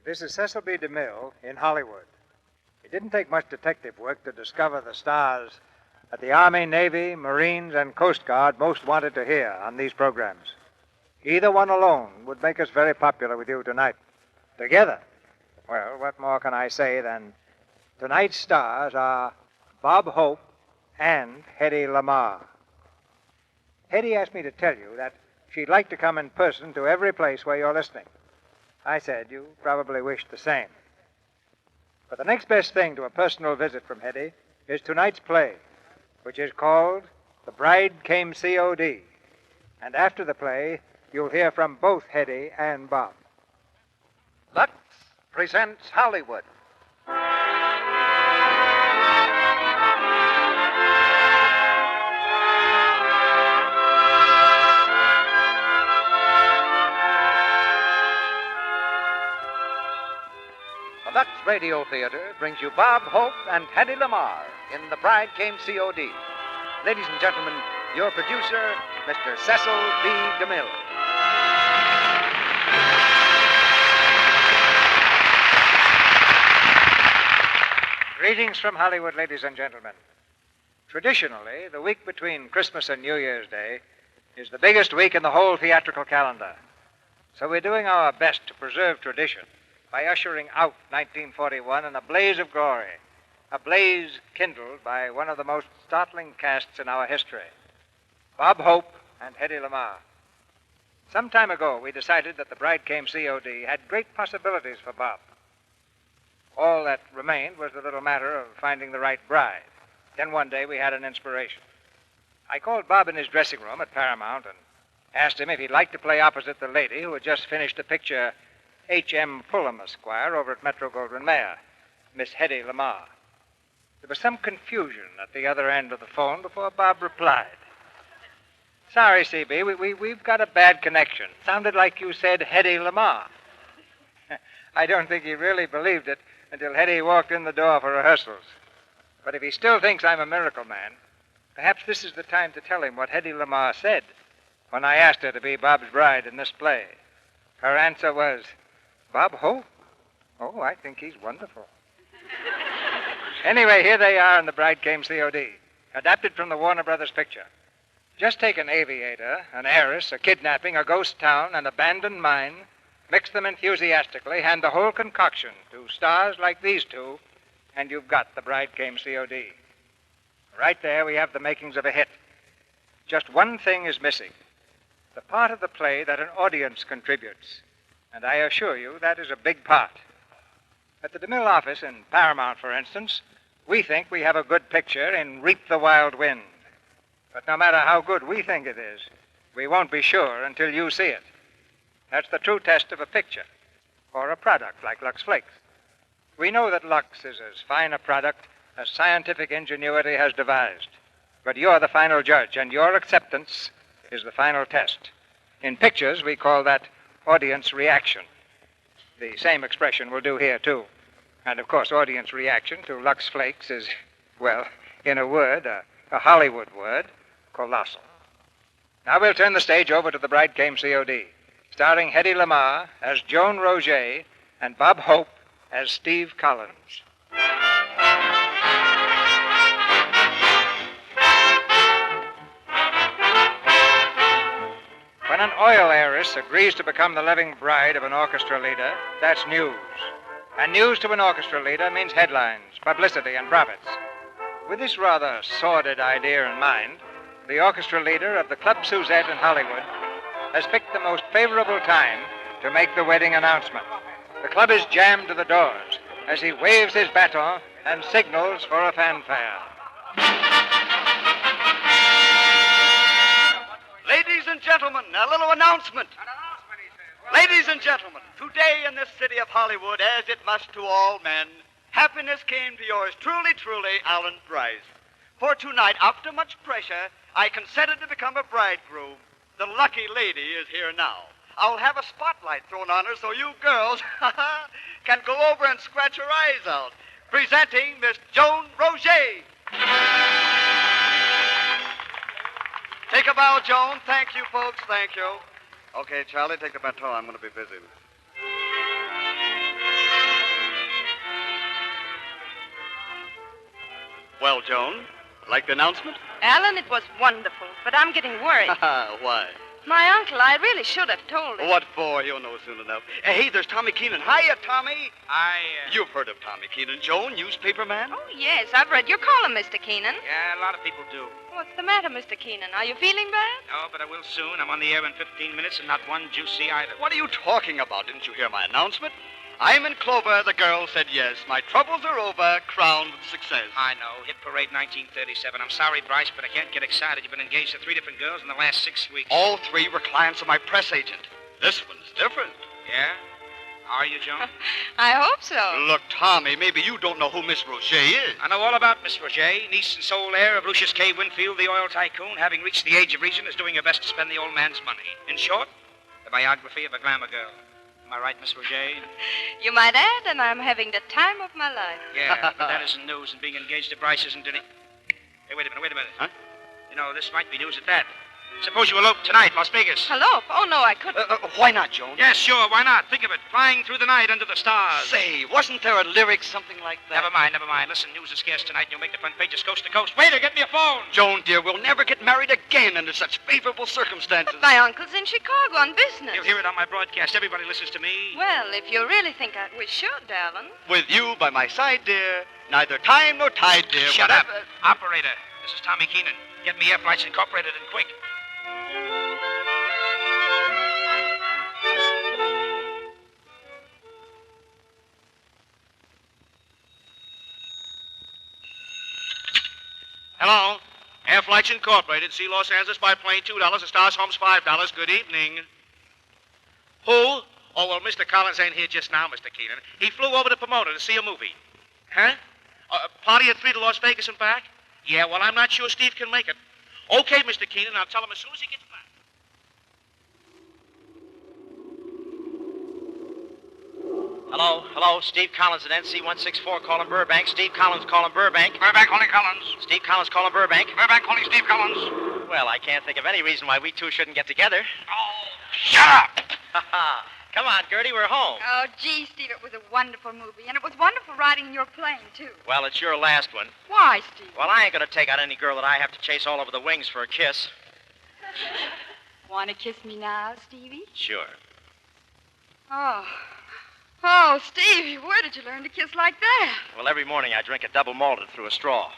This is Cecil B. DeMille in Hollywood. It didn't take much detective work to discover the stars that the Army, Navy, Marines, and Coast Guard most wanted to hear on these programs. Either one alone would make us very popular with you tonight. Together, well, what more can I say than tonight's stars are Bob Hope and Hedy Lamarr. Hedy asked me to tell you that she'd like to come in person to every place where you're listening. I said you probably wished the same. But the next best thing to a personal visit from Hedy is tonight's play, which is called The Bride Came C.O.D. And after the play, you'll hear from both Hedy and Bob. Lux presents Hollywood. The Lux Radio Theatre brings you Bob Hope and Hedy Lamarr in The Bride Came C.O.D. Ladies and gentlemen, your producer, Mr. Cecil B. DeMille. Greetings from Hollywood, ladies and gentlemen. Traditionally, the week between Christmas and New Year's Day is the biggest week in the whole theatrical calendar. So we're doing our best to preserve tradition by ushering out 1941 in a blaze of glory, a blaze kindled by one of the most startling casts in our history, Bob Hope and Hedy Lamarr. Some time ago, we decided that The Bride Came C.O.D. had great possibilities for Bob. All that remained was the little matter of finding the right bride. Then one day we had an inspiration. I called Bob in his dressing room at Paramount and asked him if he'd like to play opposite the lady who had just finished the picture H.M. Fulham, Esquire, over at Metro-Goldwyn-Mayer, Miss Hedy Lamarr. There was some confusion at the other end of the phone before Bob replied. Sorry, C.B., we've got a bad connection. Sounded like you said Hedy Lamarr. I don't think he really believed it until Hedy walked in the door for rehearsals. But if he still thinks I'm a miracle man, perhaps this is the time to tell him what Hedy Lamarr said when I asked her to be Bob's bride in this play. Her answer was, Bob Hope? Oh, I think he's wonderful. Anyway, here they are in The Bride Came C.O.D., adapted from the Warner Brothers picture. Just take an aviator, an heiress, a kidnapping, a ghost town, an abandoned mine, mix them enthusiastically, hand the whole concoction to stars like these two, and you've got The Bride Came C.O.D. Right there, we have the makings of a hit. Just one thing is missing, the part of the play that an audience contributes. And I assure you, that is a big part. At the DeMille office in Paramount, for instance, we think we have a good picture in Reap the Wild Wind. But no matter how good we think it is, we won't be sure until you see it. That's the true test of a picture, or a product like Lux Flakes. We know that Lux is as fine a product as scientific ingenuity has devised. But you're the final judge, and your acceptance is the final test. In pictures, we call that audience reaction. The same expression will do here, too. And, of course, audience reaction to Lux Flakes is, well, in a word, a Hollywood word, colossal. Now we'll turn the stage over to The Bride Came C.O.D., starring Hedy Lamarr as Joan Roget and Bob Hope as Steve Collins. When an oil heiress agrees to become the loving bride of an orchestra leader, that's news. And news to an orchestra leader means headlines, publicity, and profits. With this rather sordid idea in mind, the orchestra leader of the Club Suzette in Hollywood has picked the most favorable time to make the wedding announcement. The club is jammed to the doors as he waves his baton and signals for a fanfare. Ladies and gentlemen, a little announcement. Ladies and gentlemen, today in this city of Hollywood, as it must to all men, happiness came to yours truly, Alan Brice. For tonight, after much pressure, I consented to become a bridegroom. The lucky lady is here now. I'll have a spotlight thrown on her so you girls can go over and scratch her eyes out. Presenting Miss Joan Roget. Take a bow, Joan. Thank you, folks. Thank you. Okay, Charlie, take the baton. I'm going to be busy. Well, Joan, like the announcement? Alan, it was wonderful, but I'm getting worried. Why? My uncle, I really should have told him. What for? He'll know soon enough. Hey, there's Tommy Keenan. Hiya, Tommy. You've heard of Tommy Keenan, Joan, newspaper man? Oh, yes, I've read your column, Mr. Keenan. Yeah, a lot of people do. What's the matter, Mr. Keenan? Are you feeling bad? No, but I will soon. I'm on the air in 15 minutes and not one juicy item. What are you talking about? Didn't you hear my announcement? I'm in Clover. The girl said yes. My troubles are over, crowned with success. I know. Hit Parade 1937. I'm sorry, Brice, but I can't get excited. You've been engaged to 3 different girls in the last 6 weeks. All 3 were clients of my press agent. This one's different. Yeah? Are you, Joan? I hope so. Look, Tommy, maybe you don't know who Miss Roger is. I know all about Miss Roger, niece and sole heir of Lucius K. Winfield, the oil tycoon, having reached the age of reason, is doing her best to spend the old man's money. In short, the biography of a glamour girl. Am I right, Miss Roger? You might add, and I'm having the time of my life. Yeah, but that isn't news, and being engaged to Brice isn't any... Hey, wait a minute. Huh? You know, this might be news at that. Suppose you elope tonight, Las Vegas. Hello? Oh, no, I couldn't. Why not, Joan? Yes, sure, why not? Think of it. Flying through the night under the stars. Say, wasn't there a lyric something like that? Never mind. Listen, news is scarce tonight, and you'll make the front pages coast to coast. Waiter, get me a phone. Joan, dear, we'll never get married again under such favorable circumstances. But my uncle's in Chicago on business. You'll hear it on my broadcast. Everybody listens to me. Well, if you really think we should, Alan. With you by my side, dear, neither time nor tide, dear. Shut up. Operator, this is Tommy Keenan. Get me Air Flights Incorporated and quick. Hello. Air Flights Incorporated. See Los Angeles by plane, $2. The Stars Homes, $5. Good evening. Who? Oh, well, Mr. Collins ain't here just now, Mr. Keenan. He flew over to Pomona to see a movie. Huh? Party at 3 to Las Vegas and back? Yeah, well, I'm not sure Steve can make it. Okay, Mr. Keenan, I'll tell him as soon as he gets back. Hello, Steve Collins at NC-164 calling Burbank. Steve Collins calling Burbank. Burbank calling Collins. Steve Collins calling Burbank. Burbank calling Steve Collins. Well, I can't think of any reason why we two shouldn't get together. Oh, shut up! Come on, Gertie, we're home. Oh, gee, Steve, it was a wonderful movie, and it was wonderful riding in your plane, too. Well, it's your last one. Why, Steve? Well, I ain't going to take out any girl that I have to chase all over the wings for a kiss. Want to kiss me now, Stevie? Sure. Oh, Stevie, where did you learn to kiss like that? Well, every morning I drink a double malted through a straw.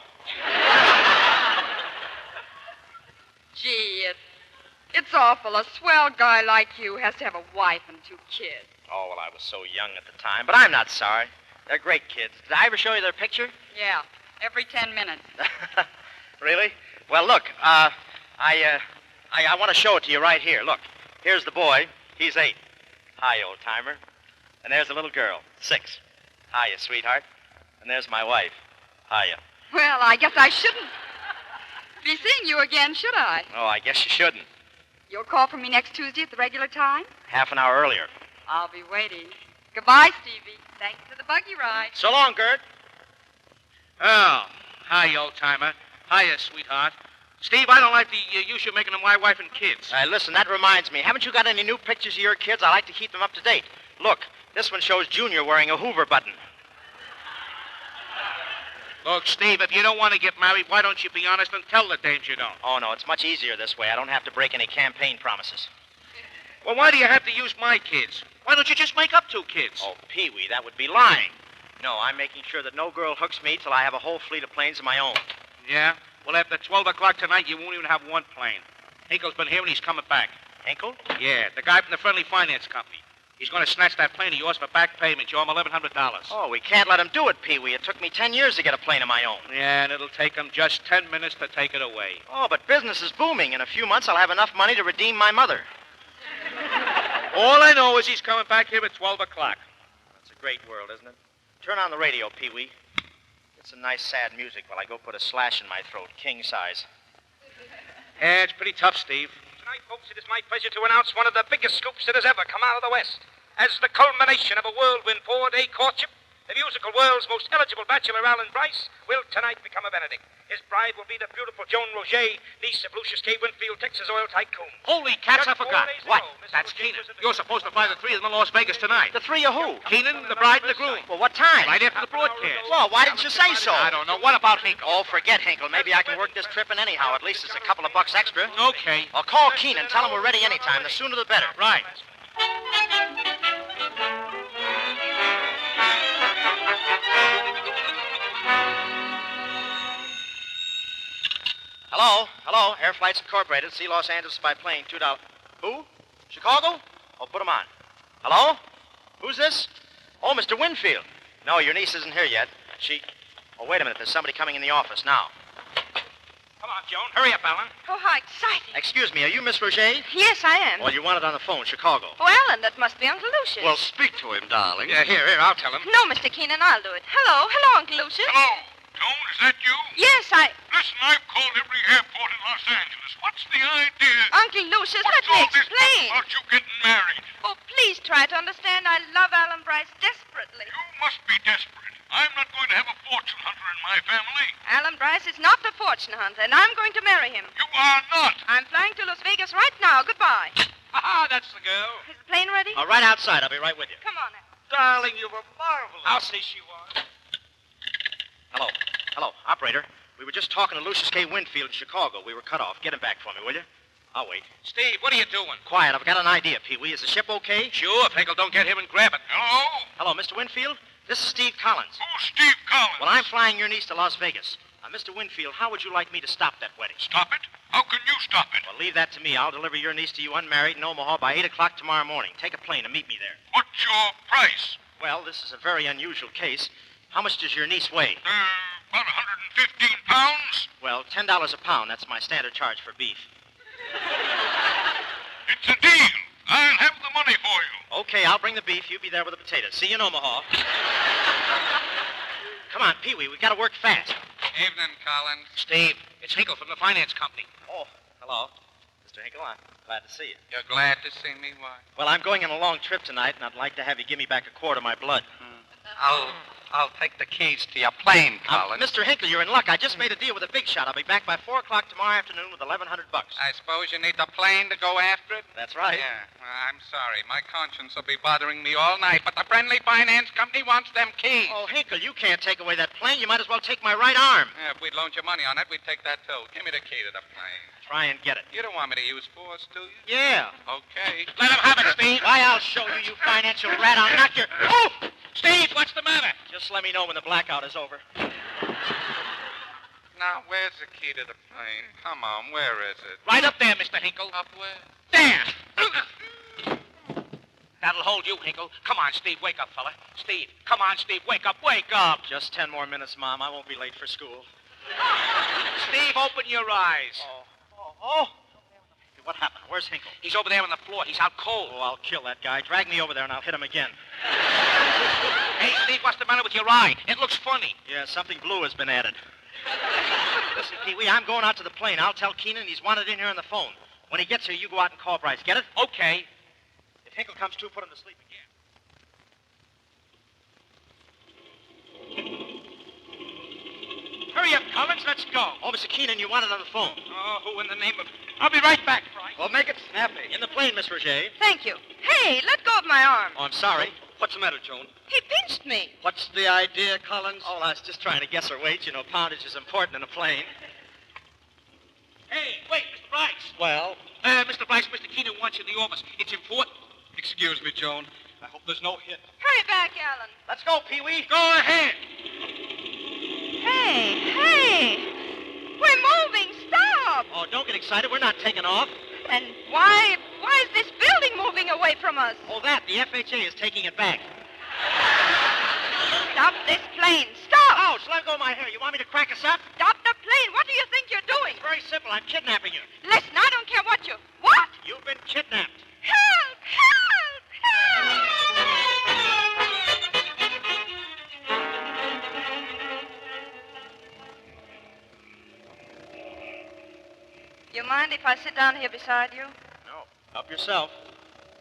Gee, it's awful. A swell guy like you has to have a wife and 2 kids. Oh, well, I was so young at the time, but I'm not sorry. They're great kids. Did I ever show you their picture? Yeah, every 10 minutes. Really? Well, look, I want to show it to you right here. Look, here's the boy. He's 8. Hi, old-timer. And there's a little girl, 6. Hiya, sweetheart. And there's my wife. Hiya. Well, I guess I shouldn't be seeing you again, should I? Oh, I guess you shouldn't. You'll call for me next Tuesday at the regular time? Half an hour earlier. I'll be waiting. Goodbye, Stevie. Thanks for the buggy ride. So long, Gert. Oh, hi, old-timer. Hiya, sweetheart. Steve, I don't like the use you're making of my wife and kids. Listen, that reminds me. Haven't you got any new pictures of your kids? I like to keep them up to date. Look, this one shows Junior wearing a Hoover button. Look, Steve, if you don't want to get married, why don't you be honest and tell the dames you don't? Oh, no, it's much easier this way. I don't have to break any campaign promises. Well, why do you have to use my kids? Why don't you just make up 2 kids? Oh, Pee-wee, that would be lying. No, I'm making sure that no girl hooks me till I have a whole fleet of planes of my own. Yeah? Well, after 12 o'clock tonight, you won't even have 1 plane. Hinkle's been here and he's coming back. Hinkle? Yeah, the guy from the Friendly Finance Company. He's going to snatch that plane of yours for back payment. You owe him $1,100. Oh, we can't let him do it, Pee-wee. It took me 10 years to get a plane of my own. Yeah, and it'll take him just 10 minutes to take it away. Oh, but business is booming. In a few months, I'll have enough money to redeem my mother. All I know is he's coming back here at 12 o'clock. That's a great world, isn't it? Turn on the radio, Pee-wee. Get some nice, sad music while I go put a slash in my throat, king size. Yeah, it's pretty tough, Steve. Tonight, folks, it is my pleasure to announce one of the biggest scoops that has ever come out of the West. As the culmination of a whirlwind 4-day courtship, The musical world's most eligible bachelor, Alan Brice, will tonight become a Benedict. His bride will be the beautiful Joan Roget, niece of Lucius C. Winfield, Texas oil tycoon. Holy cats, I Just 4 forgot. days What? ago, Mr. That's Roget Keenan. was at the- You're supposed to fly the three of them in Las Vegas tonight. The three of who? Keenan, the bride, and the groom. Well, what time? Right after the broadcast. Well, why didn't you say so? I don't know. What about Hinkle? Oh, forget Hinkle. Maybe I can work this trip in anyhow. At least it's a couple of bucks extra. Okay. I'll call Keenan. Tell him we're ready anytime. The sooner the better. Right. Hello. Air Flights Incorporated. See Los Angeles by plane. $2. Who? Chicago? Oh, put him on. Hello? Who's this? Oh, Mr. Winfield. No, your niece isn't here yet. Oh, wait a minute. There's somebody coming in the office now. Come on, Joan. Hurry up, Alan. Oh, how exciting. Excuse me. Are you Miss Roget? Yes, I am. Well, you want it on the phone. Chicago. Oh, Alan, that must be Uncle Lucius. Well, speak to him, darling. Yeah, here, I'll tell him. No, Mr. Keenan, I'll do it. Hello, Uncle Lucius. Hello. Joan, is that you? Yes, Listen, I've called every airport in Los Angeles. What's the idea? Uncle Lucius, let What's me all this explain. about you getting married? Oh, please try to understand. I love Alan Brice desperately. You must be desperate. I'm not going to have a fortune hunter in my family. Alan Brice is not the fortune hunter, and I'm going to marry him. You are not. I'm flying to Las Vegas right now. Goodbye. Ha-ha, that's the girl. Is the plane ready? Right outside. I'll be right with you. Come on, Alan. Darling, you were marvelous. I'll say she was. Hello, operator. We were just talking to Lucius K. Winfield in Chicago. We were cut off. Get him back for me, will you? I'll wait. Steve, what are you doing? Quiet. I've got an idea, Pee-wee. Is the ship okay? Sure, if Hinkle don't get him and grab it. Hello? Hello, Mr. Winfield. This is Steve Collins. Who's Steve Collins? Well, I'm flying your niece to Las Vegas. Mr. Winfield, how would you like me to stop that wedding? Stop it? How can you stop it? Well, leave that to me. I'll deliver your niece to you unmarried in Omaha by 8 o'clock tomorrow morning. Take a plane and meet me there. What's your price? Well, this is a very unusual case. How much does your niece weigh? About 115 pounds. Well, $10 a pound. That's my standard charge for beef. It's a deal. I'll have the money for you. Okay, I'll bring the beef. You be there with the potatoes. See you in Omaha. Come on, Pee-wee. We got to work fast. Evening, Collins. Steve, it's Hinkle from the finance company. Oh, hello. Mr. Hinkle, I'm glad to see you. You're glad to see me? Why? Well, I'm going on a long trip tonight, and I'd like to have you give me back a quart of my blood. I'll take the keys to your plane, Mr. Hinkle, you're in luck. I just made a deal with a big shot. I'll be back by 4 o'clock tomorrow afternoon with $1,100. I suppose you need the plane to go after it? That's right. Yeah. Well, I'm sorry. My conscience will be bothering me all night, but the friendly finance company wants them keys. Oh, Hinkle, you can't take away that plane. You might as well take my right arm. Yeah, if we'd loaned you money on it, we'd take that, too. Give me the key to the plane. Try and get it. You don't want me to use force, do you? Yeah. Okay. Let him have it, Steve. Why, I'll show you, you financial rat. I'll knock your... Oh! Steve, what's the matter? Just let me know when the blackout is over. Now, where's the key to the plane? Come on, where is it? Right up there, Mr. Hinkle. Up where? There. That'll hold you, Hinkle. Come on, Steve, wake up, fella. Steve, come on, Steve, wake up, wake up. Just 10 more minutes, Mom. I won't be late for school. Steve, open your eyes. Oh. What happened? Where's Hinkle? He's over there on the floor. He's out cold. Oh, I'll kill that guy. Drag me over there and I'll hit him again. Hey, Steve, what's the matter with your eye? It looks funny. Yeah, something blue has been added. Listen, Pee-wee, I'm going out to the plane. I'll tell Keenan he's wanted in here on the phone. When he gets here, you go out and call Brice. Get it? Okay. If Hinkle comes to, put him to sleep again. Hurry up, Collins. Let's go. Oh, Mr. Keenan, you want it on the phone. Oh, who in the name of... I'll be right back, Brice. Well, make it snappy. In the plane, Miss Roget. Thank you. Hey, let go of my arm. Oh, I'm sorry. What's the matter, Joan? He pinched me. What's the idea, Collins? Oh, I was just trying to guess her weight. You know, poundage is important in a plane. Hey, wait, Mr. Brice. Well? Mr. Brice, Mr. Keenan wants you in the office. It's important. Excuse me, Joan. I hope there's no hit. Hurry back, Alan. Let's go, Pee-wee. Go ahead. Hey. We're moving. Stop. Oh, don't get excited. We're not taking off. And why is this building moving away from us? Oh, that. The FHA is taking it back. Stop this plane. Stop. Ouch, let go of my hair. You want me to crack us up? Stop the plane. What do you think you're doing? It's very simple. I'm kidnapping you. Listen, I don't care what you... What? You've been kidnapped. Help! Help! Help! You mind if I sit down here beside you? No. Help yourself.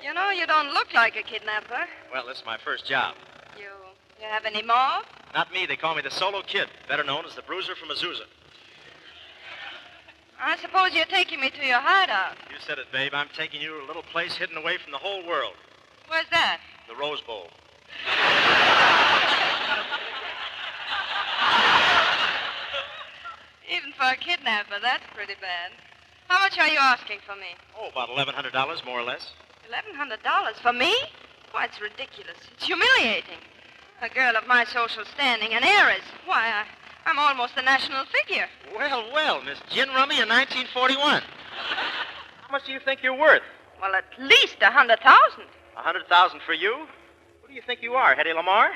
You know, you don't look like a kidnapper. Well, this is my first job. You You have any more? Not me. They call me the Solo Kid, better known as the Bruiser from Azusa. I suppose you're taking me to your hideout. You said it, babe. I'm taking you to a little place hidden away from the whole world. Where's that? The Rose Bowl. Even for a kidnapper, that's pretty bad. How much are you asking for me? Oh, about $1,100, more or less. $1,100 for me? Why, it's ridiculous. It's humiliating. A girl of my social standing, an heiress. Why, I'm almost a national figure. Well, well, Miss Gin Rummy in 1941. How much do you think you're worth? Well, at least 100,000. 100,000 for you? Who do you think you are, Hedy Lamarr?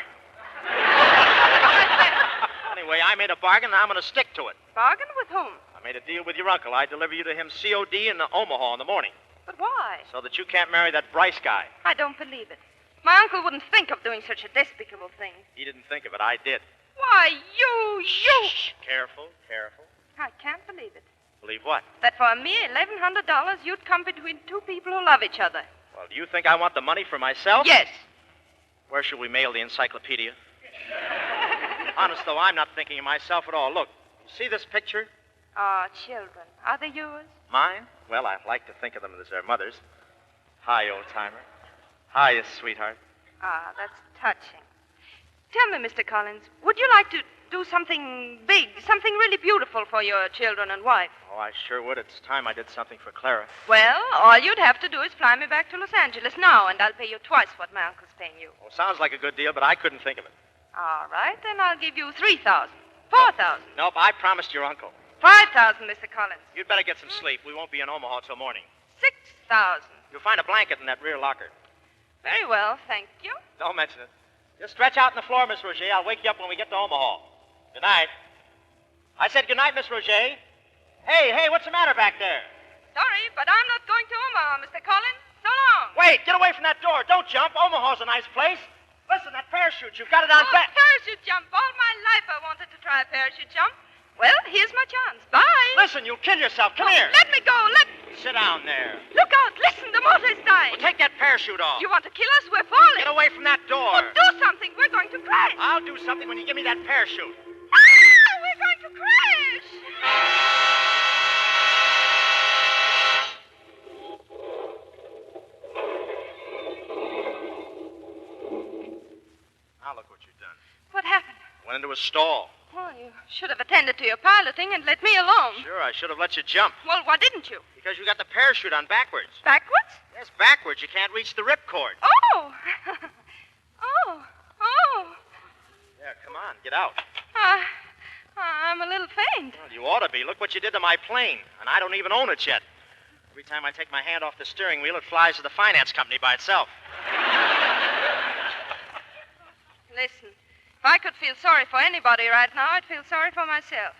Anyway, I made a bargain, and I'm going to stick to it. Bargain with whom? I made a deal with your uncle. I'd deliver you to him C.O.D. in Omaha in the morning. But why? So that you can't marry that Brice guy. I don't believe it. My uncle wouldn't think of doing such a despicable thing. He didn't think of it. I did. Why, you... Shh. Careful, careful. I can't believe it. Believe what? That for a mere $1,100, you'd come between two people who love each other. Well, do you think I want the money for myself? Yes. Where shall we mail the encyclopedia? Honest, though, I'm not thinking of myself at all. Look, you see this picture? Oh, children. Are they yours? Mine? Well, I like to think of them as their mothers. Hi, old-timer. Hi, sweetheart. Ah, that's touching. Tell me, Mr. Collins, would you like to do something big, something really beautiful for your children and wife? Oh, I sure would. It's time I did something for Clara. Well, all you'd have to do is fly me back to Los Angeles now, and I'll pay you twice what my uncle's paying you. Well, sounds like a good deal, but I couldn't think of it. All right, then I'll give you 3,000. 4,000. Nope, I promised your uncle. 5,000, Mr. Collins. You'd better get some sleep. We won't be in Omaha till morning. 6,000. You'll find a blanket in that rear locker. Very well, thank you. Don't mention it. Just stretch out on the floor, Miss Roger. I'll wake you up when we get to Omaha. Good night. I said good night, Miss Roger. Hey, what's the matter back there? Sorry, but I'm not going to Omaha, Mr. Collins. So long. Wait, get away from that door. Don't jump. Omaha's a nice place. Listen, that parachute, you've got it on back. Parachute jump. All my life I wanted to try a parachute jump. Well, here's my chance. Bye. Listen, you'll kill yourself. Come here. Let me go. Sit down there. Look out. Listen, the motor's dying. Well, take that parachute off. You want to kill us? We're falling. Get away from that door. Well, do something. We're going to crash. I'll do something when you give me that parachute. We're going to crash. Now look what you've done. What happened? Went into a stall. Oh, you should have attended to your piloting and let me alone. Sure, I should have let you jump. Well, why didn't you? Because you got the parachute on backwards. Backwards? Yes, backwards. You can't reach the ripcord. Oh. Oh. Yeah, come on, get out. I'm a little faint. Well, you ought to be. Look what you did to my plane, and I don't even own it yet. Every time I take my hand off the steering wheel, it flies to the finance company by itself. Listen, if I could feel sorry for anybody right now, I'd feel sorry for myself.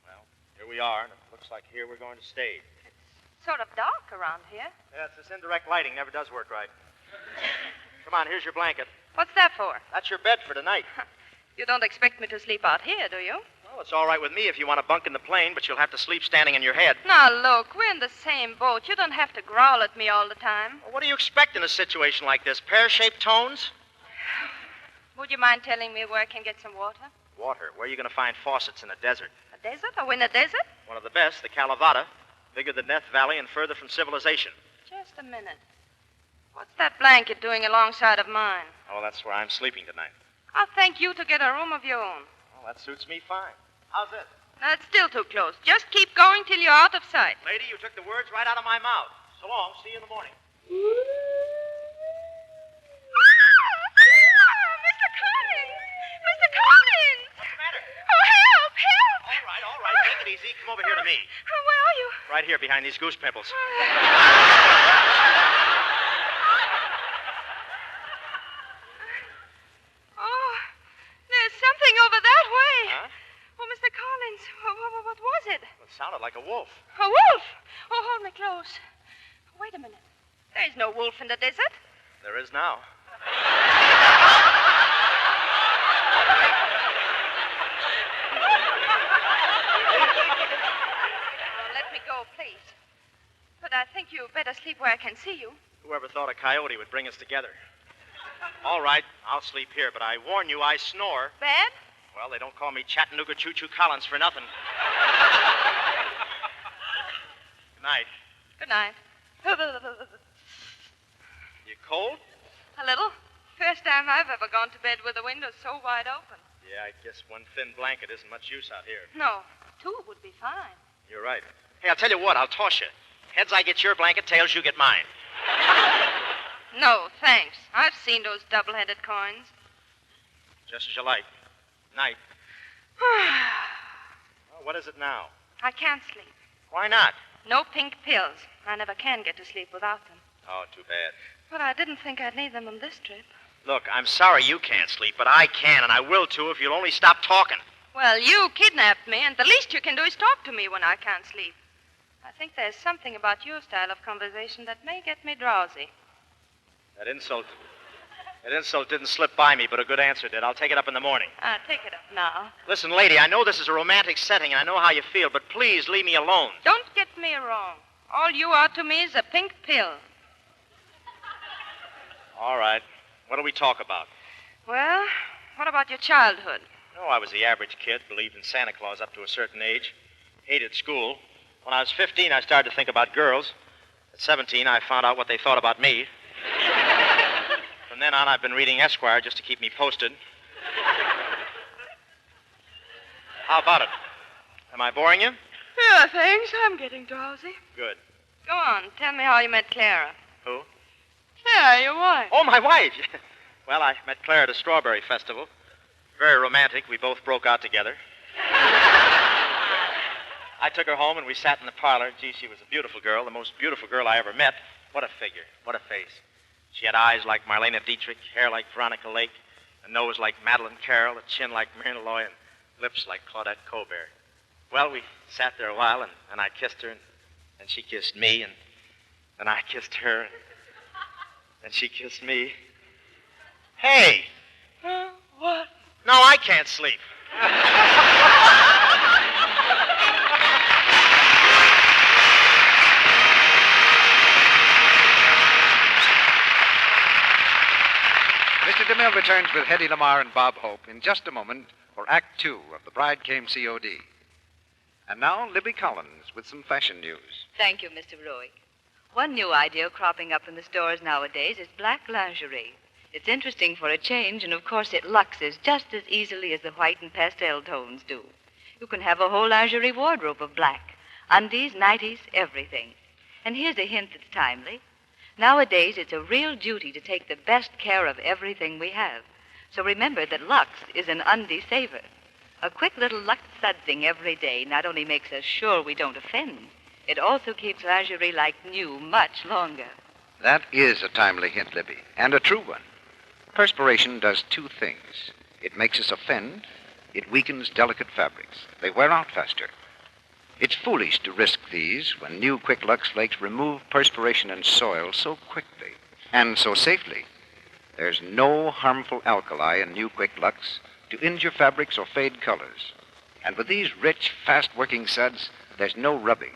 Well, here we are, and it looks like here we're going to stay. It's sort of dark around here. Yeah, it's this indirect lighting. Never does work right. Come on, here's your blanket. What's that for? That's your bed for tonight. You don't expect me to sleep out here, do you? Well, it's all right with me if you want to bunk in the plane, but you'll have to sleep standing on your head. Now, look, we're in the same boat. You don't have to growl at me all the time. Well, what do you expect in a situation like this? Pear-shaped tones? Would you mind telling me where I can get some water? Water? Where are you going to find faucets in the desert? A desert? Are we in a desert? One of the best, the Kalavata. Bigger than Death Valley and further from civilization. Just a minute. What's that blanket doing alongside of mine? Oh, that's where I'm sleeping tonight. I'll thank you to get a room of your own. Well, that suits me fine. How's this? That's still too close. Just keep going till you're out of sight. Lady, you took the words right out of my mouth. So long. See you in the morning. Mr. Collins! Mr. Collins! What's the matter? Oh, help! All right. Take it easy. Come over here to me. Where are you? Right here behind these goose pimples. Oh, there's something over that way. Huh? Oh, Mr. Collins, what was it? It sounded like a wolf. A wolf! Oh, hold me close. Wait a minute. There's no wolf in the desert. There is now. Let me go, please. But I think you better sleep where I can see you. Whoever thought a coyote would bring us together? All right, I'll sleep here, but I warn you, I snore. Bad? Well, they don't call me Chattanooga Choo-Choo Collins for nothing. Good night. Good night. You cold? A little. First time I've ever gone to bed with the windows so wide open. Yeah, I guess one thin blanket isn't much use out here. No, two would be fine. You're right. Hey, I'll tell you what, I'll toss you. Heads, I get your blanket. Tails, you get mine. No, thanks. I've seen those double-headed coins. Just as you like. Night. Well, what is it now? I can't sleep. Why not? No pink pills. I never can get to sleep without them. Oh, too bad. But I didn't think I'd need them on this trip. Look, I'm sorry you can't sleep, but I can, and I will, too, if you'll only stop talking. Well, you kidnapped me, and the least you can do is talk to me when I can't sleep. I think there's something about your style of conversation that may get me drowsy. That insult didn't slip by me, but a good answer did. I'll take it up in the morning. Take it up now. Listen, lady, I know this is a romantic setting, and I know how you feel, but please leave me alone. Don't get me wrong. All you are to me is a pink pill. All right. What do we talk about? Well, what about your childhood? Oh, I was the average kid, believed in Santa Claus up to a certain age, hated school. When I was 15, I started to think about girls. At 17, I found out what they thought about me. From then on, I've been reading Esquire just to keep me posted. How about it? Am I boring you? Yeah, thanks. I'm getting drowsy. Good. Go on. Tell me how you met Clara. Who? Clara, your wife. Oh, my wife. Well, I met Claire at a strawberry festival. Very romantic. We both broke out together. I took her home, and we sat in the parlor. Gee, she was a beautiful girl, the most beautiful girl I ever met. What a figure. What a face. She had eyes like Marlene Dietrich, hair like Veronica Lake, a nose like Madeleine Carroll, a chin like Miriam, and lips like Claudette Colbert. Well, we sat there a while, and I kissed her, and she kissed me, and I kissed her, and she kissed me. Hey! What? No, I can't sleep. Mr. DeMille returns with Hedy Lamarr and Bob Hope in just a moment for Act 2 of The Bride Came C.O.D. And now, Libby Collins with some fashion news. Thank you, Mr. Roy. One new idea cropping up in the stores nowadays is black lingerie. It's interesting for a change, and of course it luxes just as easily as the white and pastel tones do. You can have a whole lingerie wardrobe of black. Undies, nighties, everything. And here's a hint that's timely. Nowadays, it's a real duty to take the best care of everything we have. So remember that Lux is an undie saver. A quick little Lux sudsing every day not only makes us sure we don't offend, it also keeps lingerie like new much longer. That is a timely hint, Libby, and a true one. Perspiration does two things. It makes us offend. It weakens delicate fabrics. They wear out faster. It's foolish to risk these when new Quick Lux Flakes remove perspiration and soil so quickly and so safely. There's no harmful alkali in new Quick Lux to injure fabrics or fade colors. And with these rich, fast-working suds, there's no rubbing.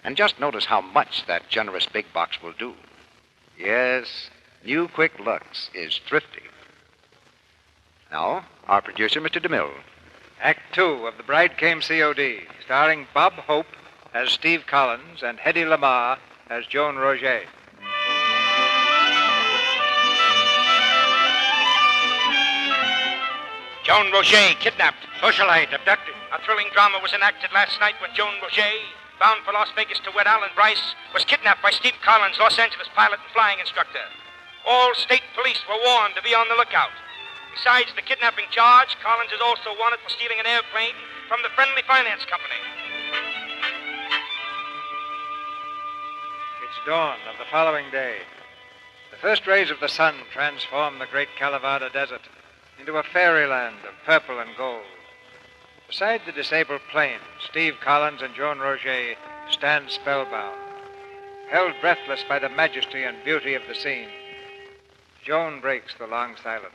And just notice how much that generous big box will do. Yes, new Quick Lux is thrifty. Now, our producer, Mr. DeMille. Act 2 of The Bride Came C.O.D., starring Bob Hope as Steve Collins and Hedy Lamarr as Joan Roget. Joan Roget kidnapped. Socialite abducted. A thrilling drama was enacted last night when Joan Roget, bound for Las Vegas to wed Alan Brice, was kidnapped by Steve Collins, Los Angeles pilot and flying instructor. All state police were warned to be on the lookout. Besides the kidnapping charge, Collins is also wanted for stealing an airplane from the Friendly Finance Company. It's dawn of the following day. The first rays of the sun transform the great Kalavada Desert into a fairyland of purple and gold. Beside the disabled plane, Steve Collins and Joan Roget stand spellbound, held breathless by the majesty and beauty of the scene. Joan breaks the long silence.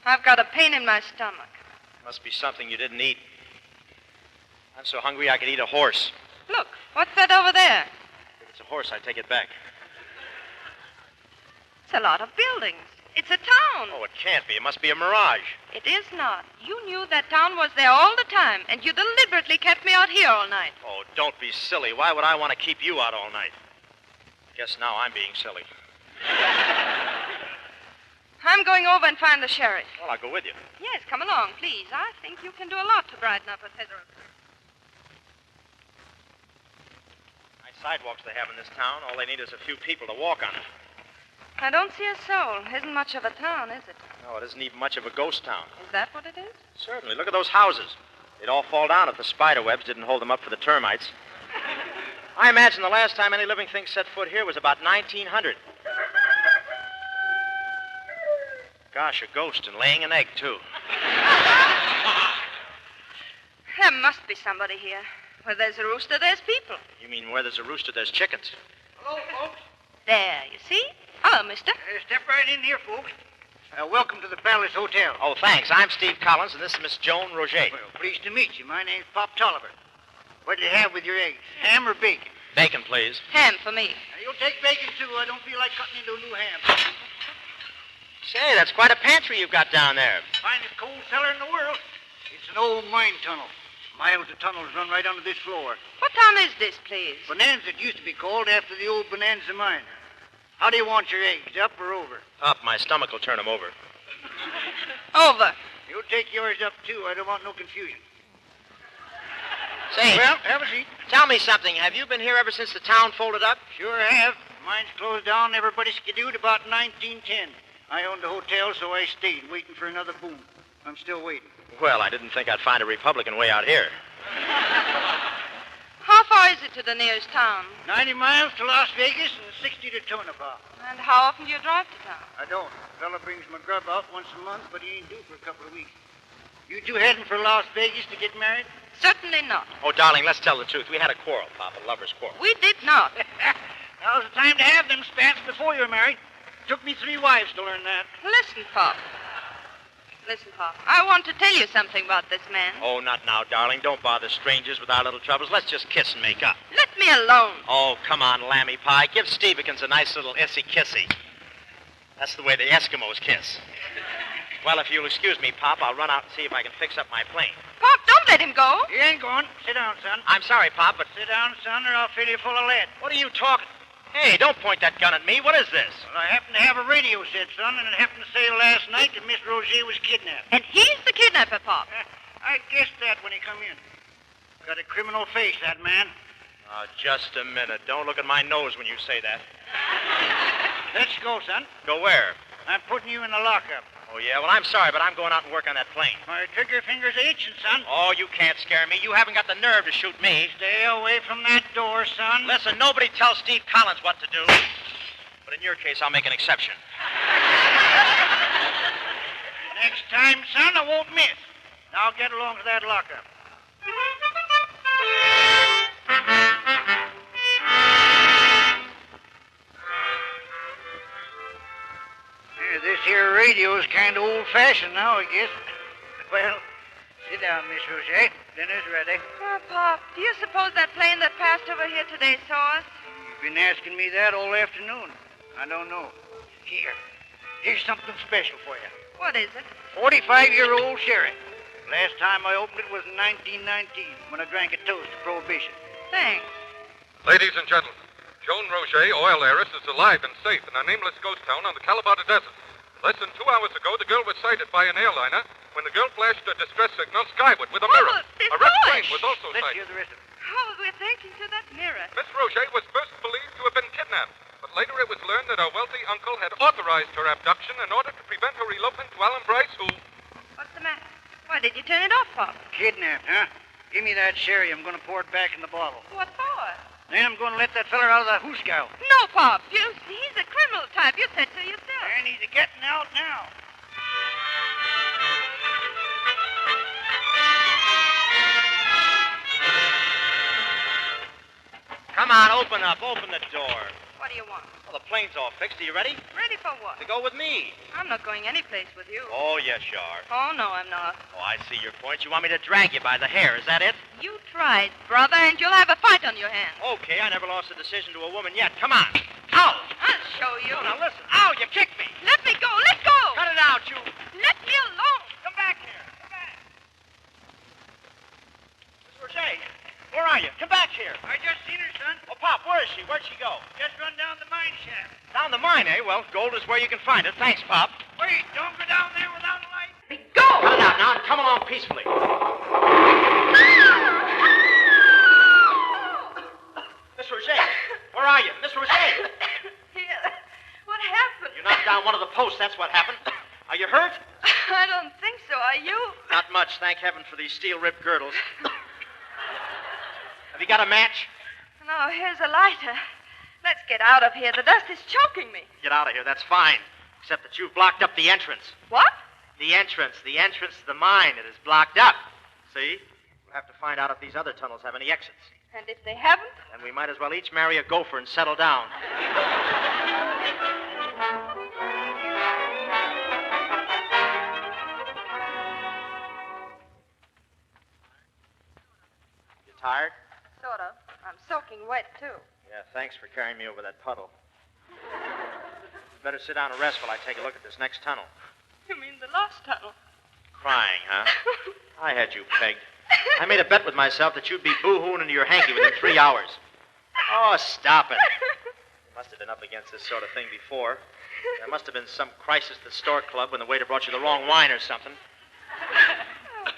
I've got a pain in my stomach. Must be something you didn't eat. I'm so hungry I could eat a horse. Look, what's that over there? If it's a horse, I take it back. It's a lot of buildings. It's a town. Oh, it can't be. It must be a mirage. It is not. You knew that town was there all the time, and you deliberately kept me out here all night. Oh, don't be silly. Why would I want to keep you out all night? Guess now I'm being silly. I'm going over and find the sheriff. Well, I'll go with you. Yes, come along, please. I think you can do a lot to brighten up a feather. Nice sidewalks they have in this town. All they need is a few people to walk on it. I don't see a soul. Isn't much of a town, is it? No, it isn't even much of a ghost town. Is that what it is? Certainly. Look at those houses. They'd all fall down if the spider webs didn't hold them up for the termites. I imagine the last time any living thing set foot here was about 1900. Gosh, a ghost and laying an egg, too. There must be somebody here. Where there's a rooster, there's people. You mean where there's a rooster, there's chickens? Hello, folks. There, you see? Hello, mister. Step right in here, folks. Welcome to the Palace Hotel. Oh, thanks. I'm Steve Collins, and this is Miss Joan Roget. Well, pleased to meet you. My name's Pop Tolliver. What do you have with your eggs? Ham or bacon? Bacon, please. Ham for me. You'll take bacon, too. I don't feel like cutting into a new ham. Say, that's quite a pantry you've got down there. Finest coal cellar in the world. It's an old mine tunnel. Miles of tunnels run right under this floor. What town is this, please? Bonanza it used to be called after the old Bonanza mine. How do you want your eggs, up or over? Up. My stomach will turn them over. Over. You'll take yours up, too. I don't want no confusion. Say, Well, have a seat. tell me something. Have you been here ever since the town folded up? Sure have. Mine's closed down. Everybody skidooed about 1910. I owned a hotel, so I stayed, waiting for another boom. I'm still waiting. Well, I didn't think I'd find a Republican way out here. How far is it to the nearest town? 90 miles to Las Vegas and 60 to Tonopah. And how often do you drive to town? I don't. Fella brings my grub out once a month, but he ain't due for a couple of weeks. You two heading for Las Vegas to get married? Certainly not. Oh, darling, let's tell the truth. We had a quarrel, Pop, a lover's quarrel. We did not. Now's the time to have them spats before you're married. Took me 3 wives to learn that. Listen, Pop. Listen, Pop. I want to tell you something about this man. Oh, not now, darling. Don't bother strangers with our little troubles. Let's just kiss and make up. Let me alone. Oh, come on, Lammy Pie. Give Stevekins a nice little issy-kissy. That's the way the Eskimos kiss. Well, if you'll excuse me, Pop, I'll run out and see if I can fix up my plane. Pop, don't let him go. He ain't going. Sit down, son. I'm sorry, Pop, but... Sit down, son, or I'll fill you full of lead. What are you talking... Hey, don't point that gun at me. What is this? Well, I happen to have a radio set, son, and it happened to say last night that Miss Roger was kidnapped. And he's the kidnapper, Pop. I guessed that when he come in. Got a criminal face, that man. Oh, just a minute. Don't look at my nose when you say that. Let's go, son. Go where? I'm putting you in the lockup. Oh, yeah? Well, I'm sorry, but I'm going out and work on that plane. My trigger finger's itching, son. Oh, you can't scare me. You haven't got the nerve to shoot me. Stay away from that door, son. Listen, nobody tells Steve Collins what to do. But in your case, I'll make an exception. Next time, son, I won't miss. Now get along to that lockup. This here radio's kind of old-fashioned now, I guess. Well, sit down, Miss Roger. Dinner's ready. Oh, Pop, do you suppose that plane that passed over here today saw us? You've been asking me that all afternoon. I don't know. Here's something special for you. What is it? 45-year-old sherry. Last time I opened it was in 1919, when I drank a toast to Prohibition. Thanks. Ladies and gentlemen, Joan Roget, oil heiress, is alive and safe in a nameless ghost town on the Calabata Desert. Less than 2 hours ago, the girl was sighted by an airliner when the girl flashed a distress signal skyward with a mirror. A red plane was also Let's sighted. hear the rest of it. Oh, we're thanking to that mirror. Miss Roget was first believed to have been kidnapped, but later it was learned that her wealthy uncle had authorized her abduction in order to prevent her elopement to Alan Brice, who... What's the matter? Why did you turn it off, Pop? Kidnapped, huh? Give me that sherry. I'm going to pour it back in the bottle. What for? Then I'm going to let that feller out of that hoosegow. No, Pop. He's a criminal type. You said so yourself. And he's getting out now. Come on, open up. Open the door. What do you want? Well, the plane's all fixed. Are you ready? Ready for what? To go with me. I'm not going any place with you. Oh, yes, you are. Oh, no, I'm not. Oh, I see your point. You want me to drag you by the hair. Is that it? You tried, brother, and you'll have a fight on your hands. Okay, I never lost a decision to a woman yet. Come on. Ow! I'll show you. Now, listen. Ow, you kicked me. Let me go. Let go. Cut it out, you. Let me alone. Come back here. Come back. Miss Roger, where are you? Come back here. I just seen her, son. Oh, Pop, where is she? Where'd she go? Just run down the mine shaft. Down the mine, eh? Well, gold is where you can find it. Thanks, Pop. Wait, don't go down there without a light. Go. Cut it out now and come along peacefully. Miss Roger, where are you? Miss Roger. Here. What happened? You knocked down one of the posts, that's what happened. Are you hurt? I don't think so. Are you? Not much, thank heaven for these steel-ribbed girdles. Have you got a match? No, here's a lighter. Let's get out of here. The dust is choking me. Get out of here, that's fine. Except that you've blocked up the entrance. What? The entrance to the mine. It is blocked up. See? We'll have to find out if these other tunnels have any exits. And if they haven't? Then we might as well each marry a gopher and settle down. You tired? Sort of. I'm soaking wet, too. Yeah, thanks for carrying me over that puddle. Better sit down and rest while I take a look at this next tunnel. You mean the lost tunnel? Crying, huh? I had you pegged. I made a bet with myself that you'd be boo-hooing into your hanky within 3 hours. Oh, stop it. You must have been up against this sort of thing before. There must have been some crisis at the store club when the waiter brought you the wrong wine or something.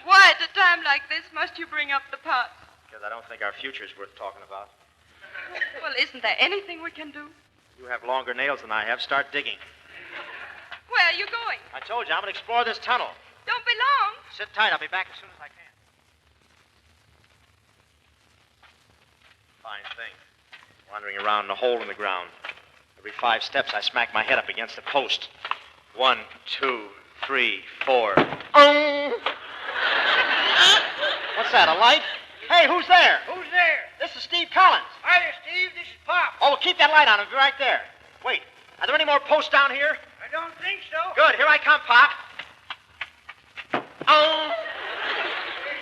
Why, at a time like this, must you bring up the past? Because I don't think our future's worth talking about. Well, isn't there anything we can do? You have longer nails than I have. Start digging. Where are you going? I told you, I'm going to explore this tunnel. Don't be long. Sit tight. I'll be back as soon as I can. Fine thing. Wandering around in a hole in the ground. Every 5 steps, I smack my head up against a post. 1, 2, 3, 4. What's that, a light? Hey, who's there? Who's there? This is Steve Collins. Hi there, Steve. This is Pop. Oh, well, keep that light on. It'll be right there. Wait, are there any more posts down here? I don't think so. Good, here I come, Pop. Oh!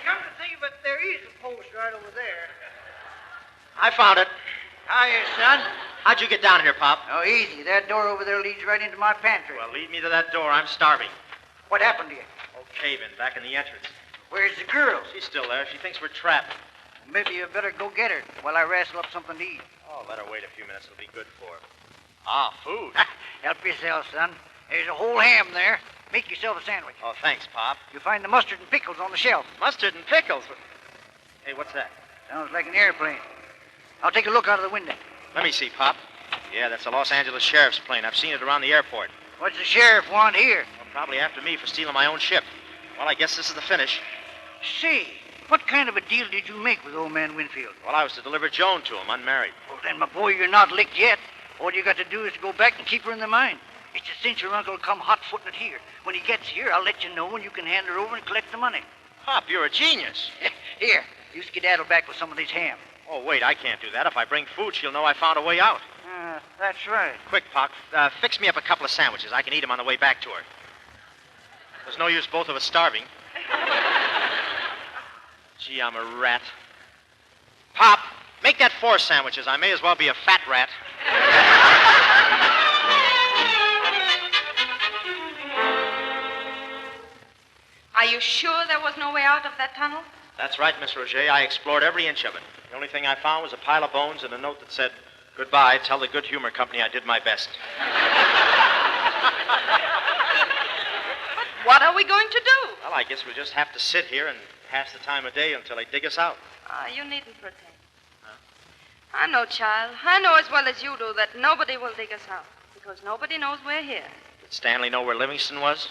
Come to think of it, there is a post right over there. I found it. Hiya, son. How'd you get down here, Pop? Oh, easy. That door over there leads right into my pantry. Well, lead me to that door. I'm starving. What happened to you? Oh, cave-in, back in the entrance. Where's the girl? She's still there. She thinks we're trapped. Maybe you better go get her while I wrestle up something to eat. Oh, let her wait a few minutes. It'll be good for her. Ah, food. Help yourself, son. There's a whole ham there. Make yourself a sandwich. Oh, thanks, Pop. You'll find the mustard and pickles on the shelf. Mustard and pickles? Hey, what's that? Sounds like an airplane. I'll take a look out of the window. Let me see, Pop. Yeah, that's a Los Angeles sheriff's plane. I've seen it around the airport. What's the sheriff want here? Well, probably after me for stealing my own ship. Well, I guess this is the finish. Say, what kind of a deal did you make with old man Winfield? Well, I was to deliver Joan to him, unmarried. Well, then, my boy, you're not licked yet. All you got to do is go back and keep her in the mine. It's a cinch your uncle will come hot-footing it here. When he gets here, I'll let you know, and you can hand her over and collect the money. Pop, you're a genius. Here, you skedaddle back with some of this ham. Oh, wait, I can't do that. If I bring food, she'll know I found a way out. That's right. Quick, Pop, fix me up a couple of sandwiches. I can eat them on the way back to her. There's no use both of us starving. Gee, I'm a rat. Pop, make that 4 sandwiches. I may as well be a fat rat. Are you sure there was no way out of that tunnel? That's right, Miss Roger. I explored every inch of it. The only thing I found was a pile of bones and a note that said, "Goodbye, tell the Good Humor Company I did my best." But what are we going to do? Well, I guess we'll just have to sit here and pass the time of day until they dig us out. You needn't pretend. Huh? I know, child. I know as well as you do that nobody will dig us out, because nobody knows we're here. Did Stanley know where Livingston was?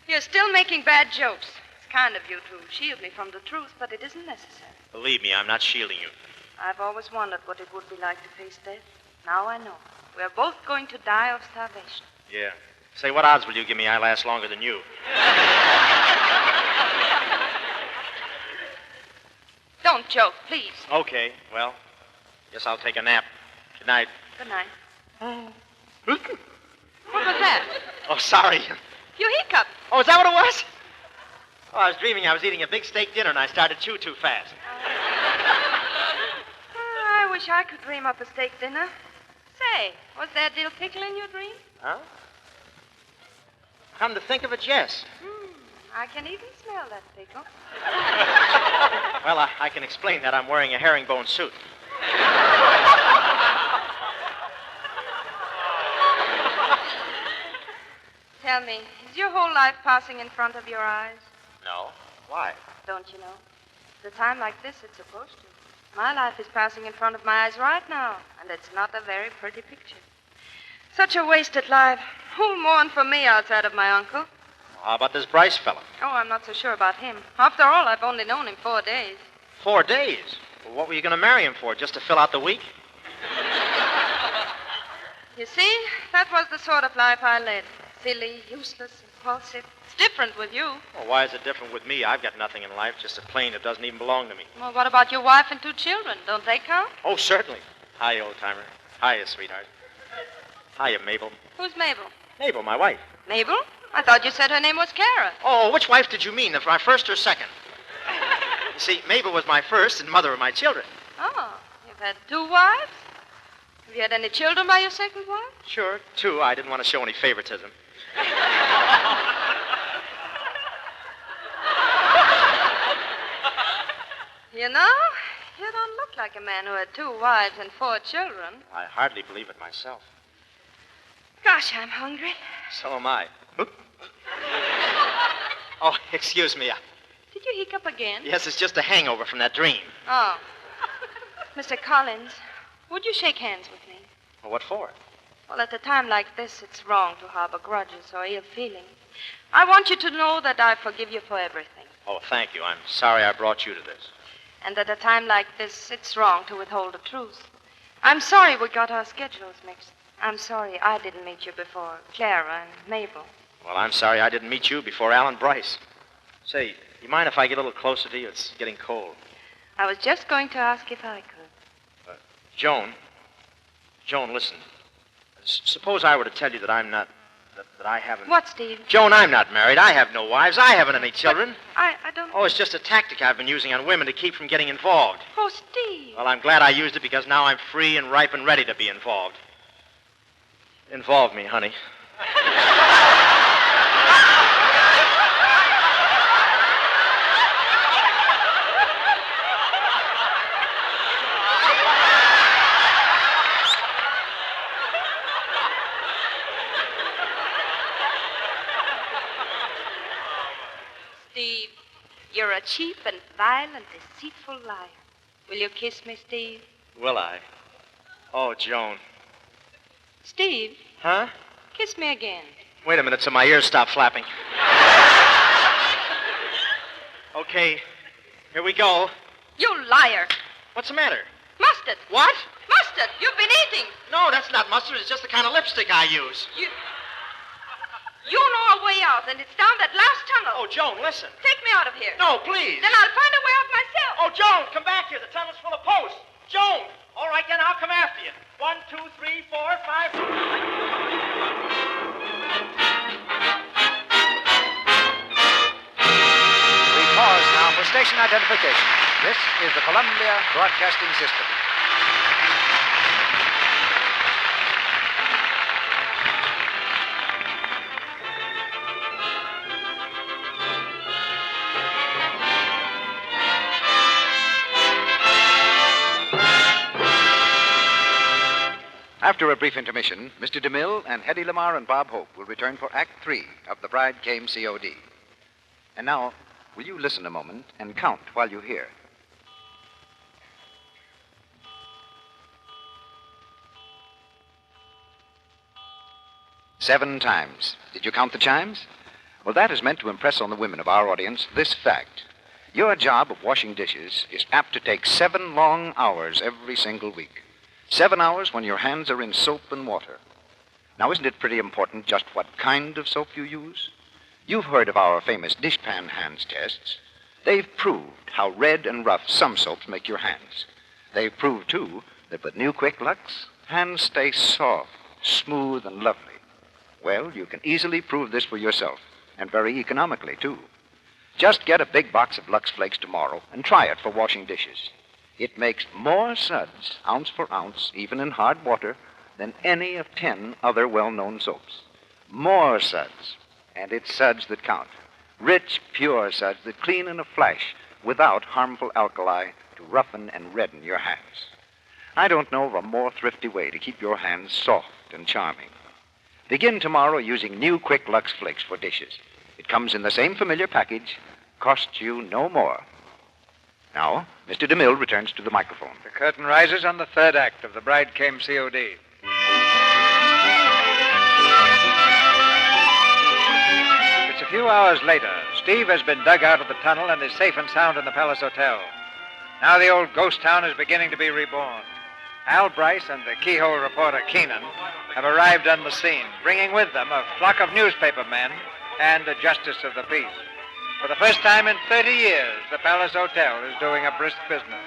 You're still making bad jokes. It's kind of you to shield me from the truth, but it isn't necessary. Believe me, I'm not shielding you. I've always wondered what it would be like to face death. Now I know. We're both going to die of starvation. Yeah. Say, what odds will you give me I last longer than you? Don't joke, please. Okay, well, guess I'll take a nap. Good night. Good night. What was that? Oh, sorry. You hiccuped. Oh, is that what it was? Oh, I was dreaming I was eating a big steak dinner and I started to chew too fast. I wish I could dream up a steak dinner. Say, was there dill pickle in your dream? Huh? Come to think of it, yes. I can even smell that pickle. Well, I can explain that. I'm wearing a herringbone suit. Tell me, is your whole life passing in front of your eyes? No. Why? Don't you know? At a time like this, it's supposed to. My life is passing in front of my eyes right now, and it's not a very pretty picture. Such a wasted life. Who'll mourn for me outside of my uncle? How about this Brice fellow? Oh, I'm not so sure about him. After all, I've only known him 4 days. 4 days? Well, what were you going to marry him for, just to fill out the week? You see, that was the sort of life I led. Silly, useless, impulsive. It's different with you. Well, why is it different with me? I've got nothing in life, just a plane that doesn't even belong to me. Well, what about your wife and 2 children? Don't they count? Oh, certainly. Hi, old-timer. Hiya, sweetheart. Hiya, Mabel. Who's Mabel? Mabel, my wife. Mabel? I thought you said her name was Kara. Oh, which wife did you mean? My first or second? You see, Mabel was my first and mother of my children. Oh, you've had 2 wives? Have you had any children by your second wife? Sure, 2. I didn't want to show any favoritism. You know, you don't look like a man who had 2 wives and 4 children. I hardly believe it myself. Gosh, I'm hungry. So am I. Oh, excuse me. Did you hiccup again? Yes, it's just a hangover from that dream. Oh. Mr. Collins, would you shake hands with me? Well, what for? Well, at a time like this, it's wrong to harbor grudges or ill feeling. I want you to know that I forgive you for everything. Oh, thank you. I'm sorry I brought you to this. And at a time like this, it's wrong to withhold the truth. I'm sorry we got our schedules mixed. I'm sorry I didn't meet you before Clara and Mabel. Well, I'm sorry I didn't meet you before Alan Brice. Say, you mind if I get a little closer to you? It's getting cold. I was just going to ask if I could. Joan, listen. Suppose I were to tell you that I'm not... that I haven't... What, Steve? Joan, I'm not married. I have no wives. I haven't any children. I don't... Oh, it's just a tactic I've been using on women to keep from getting involved. Oh, Steve. Well, I'm glad I used it because now I'm free and ripe and ready to be involved. Involve me, honey. Steve, you're a cheap and vile and deceitful liar. Will you kiss me, Steve? Will I? Oh, Joan. Steve? Huh? Kiss me again. Wait a minute till my ears stop flapping. Okay, here we go. You liar. What's the matter? Mustard. What? Mustard. You've been eating. No, that's not mustard. It's just the kind of lipstick I use. You know a way out, and it's down that last tunnel. Oh, Joan, listen. Take me out of here. No, please. Then I'll find a way out myself. Oh, Joan, come back here. The tunnel's full of posts. Joan! All right, then, I'll come after you. 1, 2, 3, 4, 5... We pause now for station identification. This is the Columbia Broadcasting System. After a brief intermission, Mr. DeMille and Hedy Lamarr and Bob Hope will return for Act 3 of The Bride Came C.O.D. And now, will you listen a moment and count while you hear? Seven times. Did you count the chimes? Well, that is meant to impress on the women of our audience this fact. Your job of washing dishes is apt to take 7 long hours every single week. 7 hours when your hands are in soap and water. Now, isn't it pretty important just what kind of soap you use? You've heard of our famous dishpan hands tests. They've proved how red and rough some soaps make your hands. They've proved, too, that with new Quick Lux, hands stay soft, smooth, and lovely. Well, you can easily prove this for yourself, and very economically, too. Just get a big box of Lux Flakes tomorrow and try it for washing dishes. It makes more suds, ounce for ounce, even in hard water, than any of 10 other well-known soaps. More suds, and it's suds that count. Rich, pure suds that clean in a flash without harmful alkali to roughen and redden your hands. I don't know of a more thrifty way to keep your hands soft and charming. Begin tomorrow using new Quick Lux Flakes for dishes. It comes in the same familiar package, costs you no more. Now, Mr. DeMille returns to the microphone. The curtain rises on the third act of The Bride Came C.O.D. It's a few hours later. Steve has been dug out of the tunnel and is safe and sound in the Palace Hotel. Now the old ghost town is beginning to be reborn. Al Brice and the keyhole reporter Keenan have arrived on the scene, bringing with them a flock of newspaper men and a justice of the peace. For the first time in 30 years, the Palace Hotel is doing a brisk business.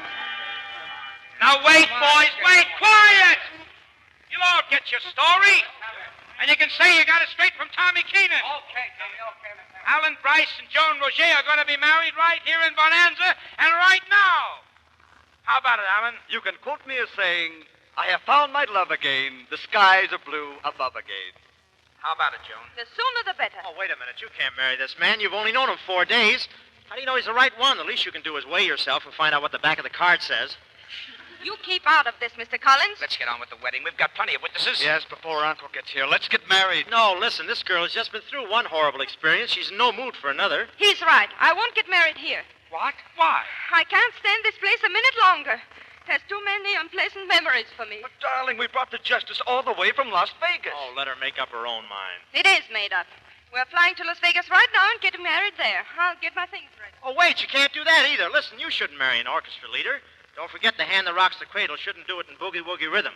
Now wait, boys, wait, quiet! You'll all get your story. And you can say you got it straight from Tommy Keenan. Okay, Tommy, okay. Alan Brice and Joan Roger are going to be married right here in Bonanza and right now. How about it, Alan? You can quote me as saying, I have found my love again. The skies are blue above again. How about it, Joan? The sooner the better. Oh, wait a minute. You can't marry this man. You've only known him 4 days. How do you know he's the right one? The least you can do is weigh yourself and find out what the back of the card says. You keep out of this, Mr. Collins. Let's get on with the wedding. We've got plenty of witnesses. Yes, before Uncle gets here. Let's get married. No, listen. This girl has just been through one horrible experience. She's in no mood for another. He's right. I won't get married here. What? Why? I can't stand this place a minute longer. There's too many unpleasant memories for me. But, darling, we brought the justice all the way from Las Vegas. Oh, let her make up her own mind. It is made up. We're flying to Las Vegas right now and getting married there. I'll get my things ready. Oh, wait. You can't do that either. Listen, you shouldn't marry an orchestra leader. Don't forget the hand that rocks the cradle shouldn't do it in boogie-woogie rhythm.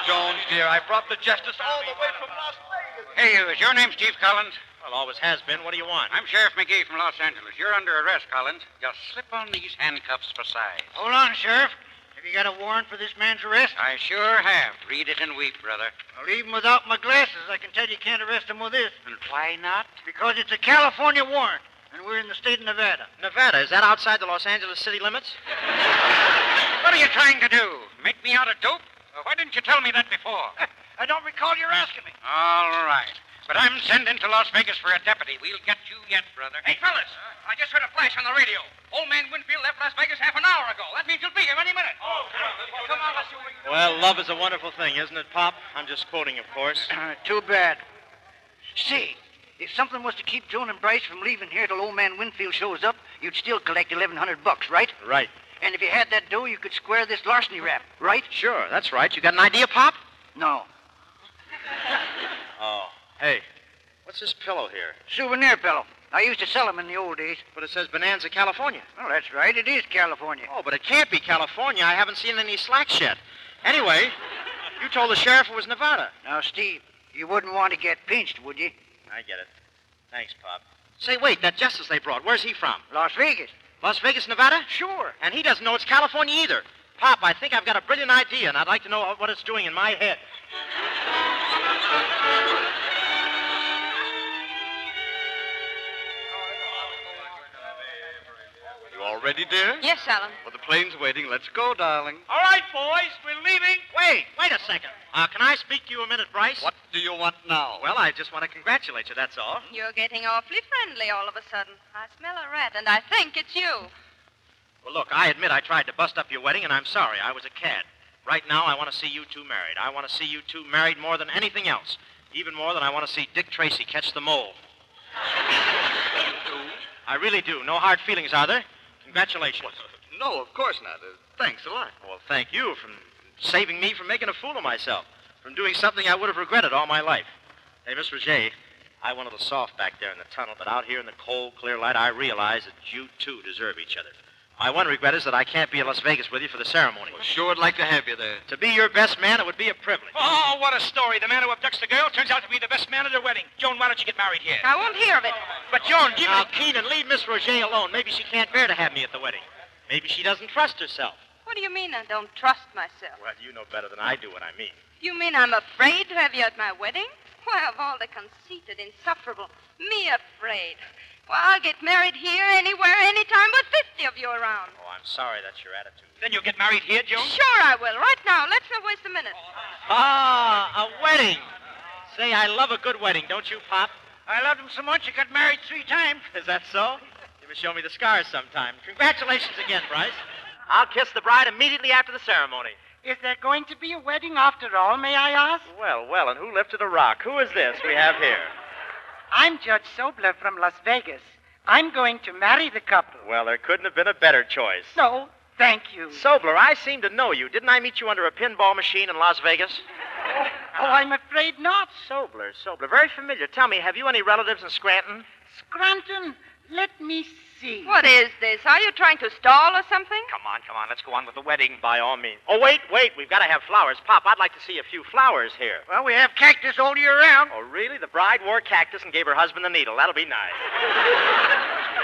Jones, dear, I brought the justice all the way from Las Vegas. Hey, is your name Steve Collins? Well, always has been. What do you want? I'm Sheriff McGee from Los Angeles. You're under arrest, Collins. Just slip on these handcuffs for size. Hold on, Sheriff. Have you got a warrant for this man's arrest? I sure have. Read it and weep, brother. Well, even without my glasses, I can tell you can't arrest him with this. And why not? Because it's a California warrant, and we're in the state of Nevada. Nevada? Is that outside the Los Angeles city limits? What are you trying to do? Make me out a dope? Why didn't you tell me that before? I don't recall your asking me. All right. But I'm sending to Las Vegas for a deputy. We'll get you yet, brother. Hey, fellas, I just heard a flash on the radio. Old man Winfield left Las Vegas half an hour ago. That means he'll be here any minute. Oh, come on, let's see what we can do. Well, love is a wonderful thing, isn't it, Pop? I'm just quoting, of course. Too bad. See, if something was to keep Joan and Brice from leaving here till old man Winfield shows up, you'd still collect $1,100, right? Right. And if you had that dough, you could square this larceny rap, right? Sure, that's right. You got an idea, Pop? No. Oh, hey, what's this pillow here? Souvenir pillow. I used to sell them in the old days. But it says Bonanza, California. Well, that's right. It is California. Oh, but it can't be California. I haven't seen any slacks yet. Anyway, you told the sheriff it was Nevada. Now, Steve, you wouldn't want to get pinched, would you? I get it. Thanks, Pop. Say, wait, that justice they brought, where's he from? Las Vegas. Las Vegas, Nevada? Sure. And he doesn't know it's California either. Pop, I think I've got a brilliant idea, and I'd like to know what it's doing in my head. You all ready, dear? Yes, Alan. Well, the plane's waiting. Let's go, darling. All right, boys, we're leaving. Wait a second. Can I speak to you a minute, Brice? What do you want now? Well, I just want to congratulate you, that's all. You're getting awfully friendly all of a sudden. I smell a rat, and I think it's you. Well, look, I admit I tried to bust up your wedding, and I'm sorry. I was a cad. Right now, I want to see you two married. I want to see you two married more than anything else. Even more than I want to see Dick Tracy catch the mole. I really do. No hard feelings, are there? Congratulations. No, of course not. Thanks a lot. Well, thank you for saving me from making a fool of myself, from doing something I would have regretted all my life. Hey, Miss Roger, I went a little soft back there in the tunnel, but out here in the cold, clear light, I realize that you two deserve each other. My one regret is that I can't be in Las Vegas with you for the ceremony. Well, sure would like to have you there. To be your best man, it would be a privilege. Oh, what a story. The man who abducts the girl turns out to be the best man at her wedding. Joan, why don't you get married here? I won't hear of it. But, Joan, give Now, me... Keenan, leave Miss Roger alone. Maybe she can't bear to have me at the wedding. Maybe she doesn't trust herself. What do you mean I don't trust myself? Well, you know better than I do what I mean. You mean I'm afraid to have you at my wedding? Why, of all the conceited, insufferable, me afraid. Well, I'll get married here, anywhere, anytime with 50 of you around. Oh, I'm sorry that's your attitude. Then you'll get married here, Joan? Sure I will. Right now. Let's not waste a minute. Ah, a wedding. Say, I love a good wedding, don't you, Pop? I loved him so much, I got married 3 times. Is that so? You must show me the scars sometime. Congratulations again, Brice. I'll kiss the bride immediately after the ceremony. Is there going to be a wedding after all, may I ask? Well, and who lifted a rock? Who is this we have here? I'm Judge Sobler from Las Vegas. I'm going to marry the couple. Well, there couldn't have been a better choice. No, thank you. Sobler, I seem to know you. Didn't I meet you under a pinball machine in Las Vegas? Oh, I'm afraid not. Sobler. Very familiar. Tell me, have you any relatives in Scranton? Scranton, let me see. What is this? Are you trying to stall or something? Come on. Let's go on with the wedding. By all means. Oh, wait. We've got to have flowers. Pop, I'd like to see a few flowers here. Well, we have cactus all year round. Oh, really? The bride wore cactus and gave her husband the needle. That'll be nice.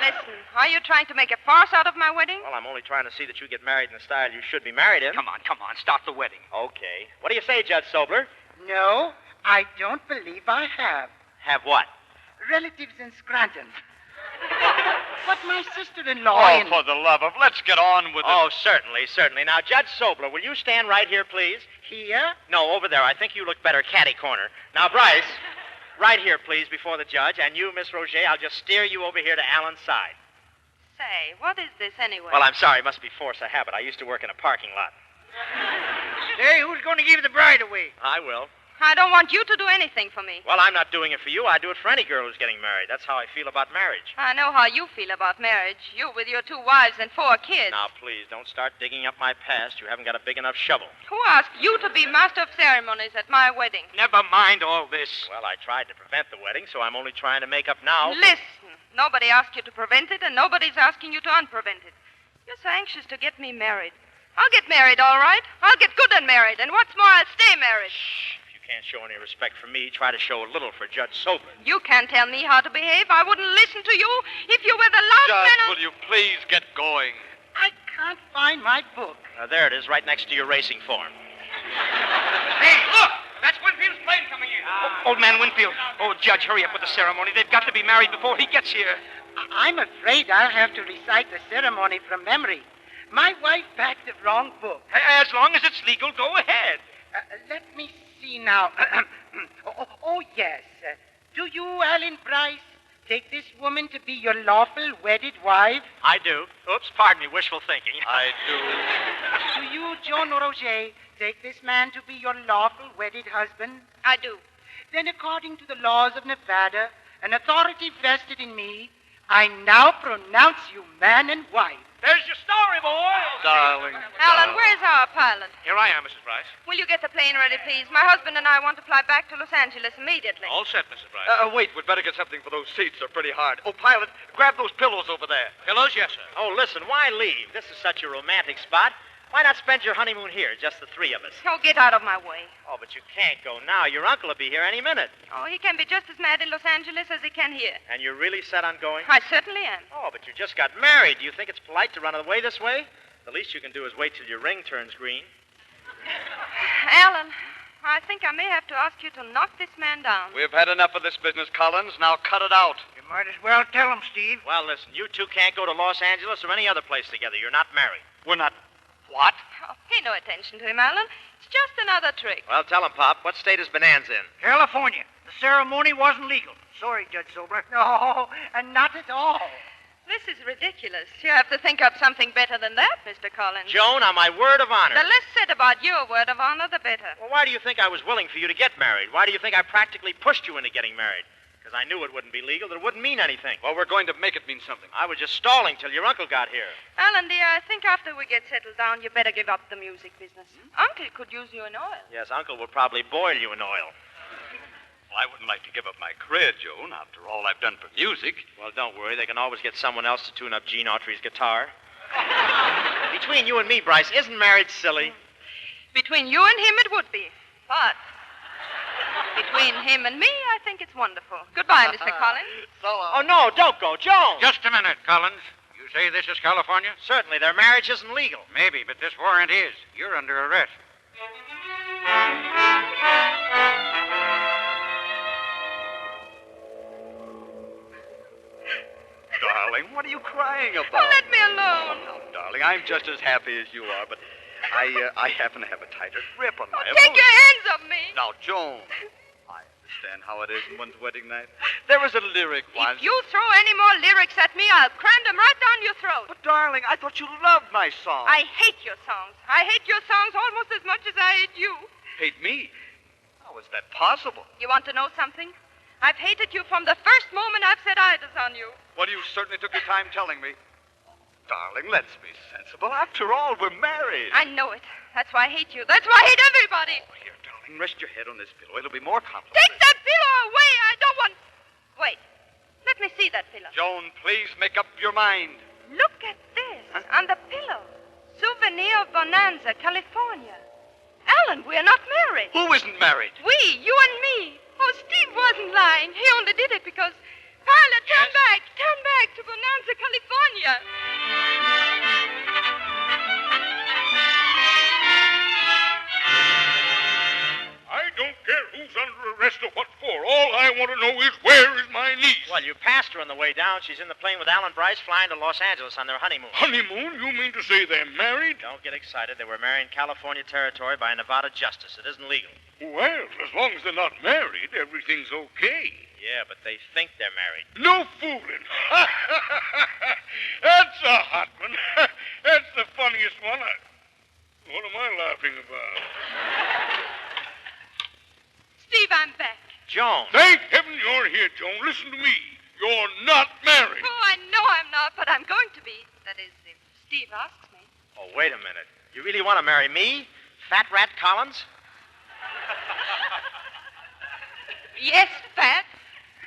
Listen, are you trying to make a farce out of my wedding? Well, I'm only trying to see that you get married in the style you should be married in. Come on. Start the wedding. Okay. What do you say, Judge Sobler? No, I don't believe I have. Have what? Relatives in Scranton. But my sister-in-law... For the love of... Let's get on with it. Oh, certainly. Now, Judge Sobler, will you stand right here, please? Here? No, over there. I think you look better catty corner. Now, Brice, right here, please, before the judge. And you, Miss Roger, I'll just steer you over here to Alan's side. Say, what is this anyway? Well, I'm sorry. It must be force of habit. I used to work in a parking lot. Hey, who's going to give the bride away? I will. I don't want you to do anything for me. Well, I'm not doing it for you. I do it for any girl who's getting married. That's how I feel about marriage. I know how you feel about marriage. You with your 2 wives and 4 kids. Now, please, don't start digging up my past. You haven't got a big enough shovel. Who asked you to be master of ceremonies at my wedding? Never mind all this. Well, I tried to prevent the wedding, so I'm only trying to make up now. Listen, nobody asked you to prevent it, and nobody's asking you to unprevent it. You're so anxious to get me married. I'll get married, all right. I'll get good and married, and what's more, I'll stay married. Shh. Can't show any respect for me. Try to show a little for Judge Sobler. You can't tell me how to behave. I wouldn't listen to you if you were the last Judge, man on... will you please get going? I can't find my book. There it is, right next to your racing form. Hey, look! That's Winfield's plane coming in. Old man Winfield. Oh, Judge, hurry up with the ceremony. They've got to be married before he gets here. I'm afraid I'll have to recite the ceremony from memory. My wife packed the wrong book. As long as it's legal, go ahead. Let me see now. Yes. Do you, Alan Brice, take this woman to be your lawful wedded wife? I do. Oops, pardon me, wishful thinking. I do. Do you, Joan Roger, take this man to be your lawful wedded husband? I do. Then, according to the laws of Nevada, an authority vested in me, I now pronounce you man and wife. There's your story, boy. Darling. Alan, where's our pilot? Here I am, Mrs. Brice. Will you get the plane ready, please? My husband and I want to fly back to Los Angeles immediately. All set, Mrs. Brice. Wait, we'd better get something for those seats. They're pretty hard. Oh, pilot, grab those pillows over there. Pillows, yes, sir. Oh, listen, why leave? This is such a romantic spot. Why not spend your honeymoon here, just the 3 of us? Oh, get out of my way. Oh, but you can't go now. Your uncle will be here any minute. Oh, he can be just as mad in Los Angeles as he can here. And you're really set on going? I certainly am. Oh, but you just got married. Do you think it's polite to run away this way? The least you can do is wait till your ring turns green. Alan, I think I may have to ask you to knock this man down. We've had enough of this business, Collins. Now cut it out. You might as well tell him, Steve. Well, listen, you 2 can't go to Los Angeles or any other place together. You're not married. We're not... What? Oh, pay no attention to him, Alan. It's just another trick. Well, tell him, Pop. What state is Bonanza in? California. The ceremony wasn't legal. Sorry, Judge Sobler. No, and not at all. This is ridiculous. You have to think up something better than that, Mr. Collins. Joan, on my word of honor. The less said about your word of honor, the better. Well, why do you think I was willing for you to get married? Why do you think I practically pushed you into getting married? Because I knew it wouldn't be legal, that it wouldn't mean anything. Well, we're going to make it mean something. I was just stalling till your uncle got here. Alan, dear, I think after we get settled down, you better give up the music business. Uncle could use you in oil. Yes, Uncle will probably boil you in oil. Well, I wouldn't like to give up my career, Joan, after all I've done for music. Well, don't worry. They can always get someone else to tune up Gene Autry's guitar. Between you and me, Brice, isn't marriage silly? Between you and him, it would be. But between him and me, I think it's wonderful. Goodbye, Mr. Collins. Oh, no, don't go. Joan! Just a minute, Collins. You say this is California? Certainly. Their marriage isn't legal. Maybe, but this warrant is. You're under arrest. darling, what are you crying about? Oh, let me alone. Now, darling, I'm just as happy as you are, but I happen to have a tighter grip on my Take your hands off me. Now, Joan, I understand how it is in one's wedding night. There was a lyric once. If you throw any more lyrics at me, I'll cram them right down your throat. But, darling, I thought you loved my song. I hate your songs. I hate your songs almost as much as I hate you. Hate me? How is that possible? You want to know something? I've hated you from the first moment I've set eyes on you. Well, you certainly took your time telling me. Darling, let's be sensible. After all, we're married. I know it. That's why I hate you. That's why I hate everybody. Here, darling, rest your head on this pillow. It'll be more comfortable. Take that pillow away. I don't want... Wait. Let me see that pillow. Joan, please make up your mind. Look at this. On the pillow. Souvenir of Bonanza, California. Alan, we're not married. Who isn't married? We, you and me. Oh, Steve wasn't lying. He only did it because... Pilot, turn back to Bonanza, California. I don't care who's under arrest or what for. All I want to know is where is my niece? Well, you passed her on the way down. She's in the plane with Alan Brice flying to Los Angeles on their honeymoon. Honeymoon? You mean to say they're married? Don't get excited. They were married in California territory by a Nevada justice. It isn't legal. Well, as long as they're not married, everything's okay. Yeah, but they think they're married. No fooling. That's a hot one. That's the funniest one. What am I laughing about? Steve, I'm back. Joan. Thank heaven you're here, Joan. Listen to me. You're not married. Oh, I know I'm not, but I'm going to be. That is, if Steve asks me. Oh, wait a minute. You really want to marry me? Fat Rat Collins? Yes, Fat.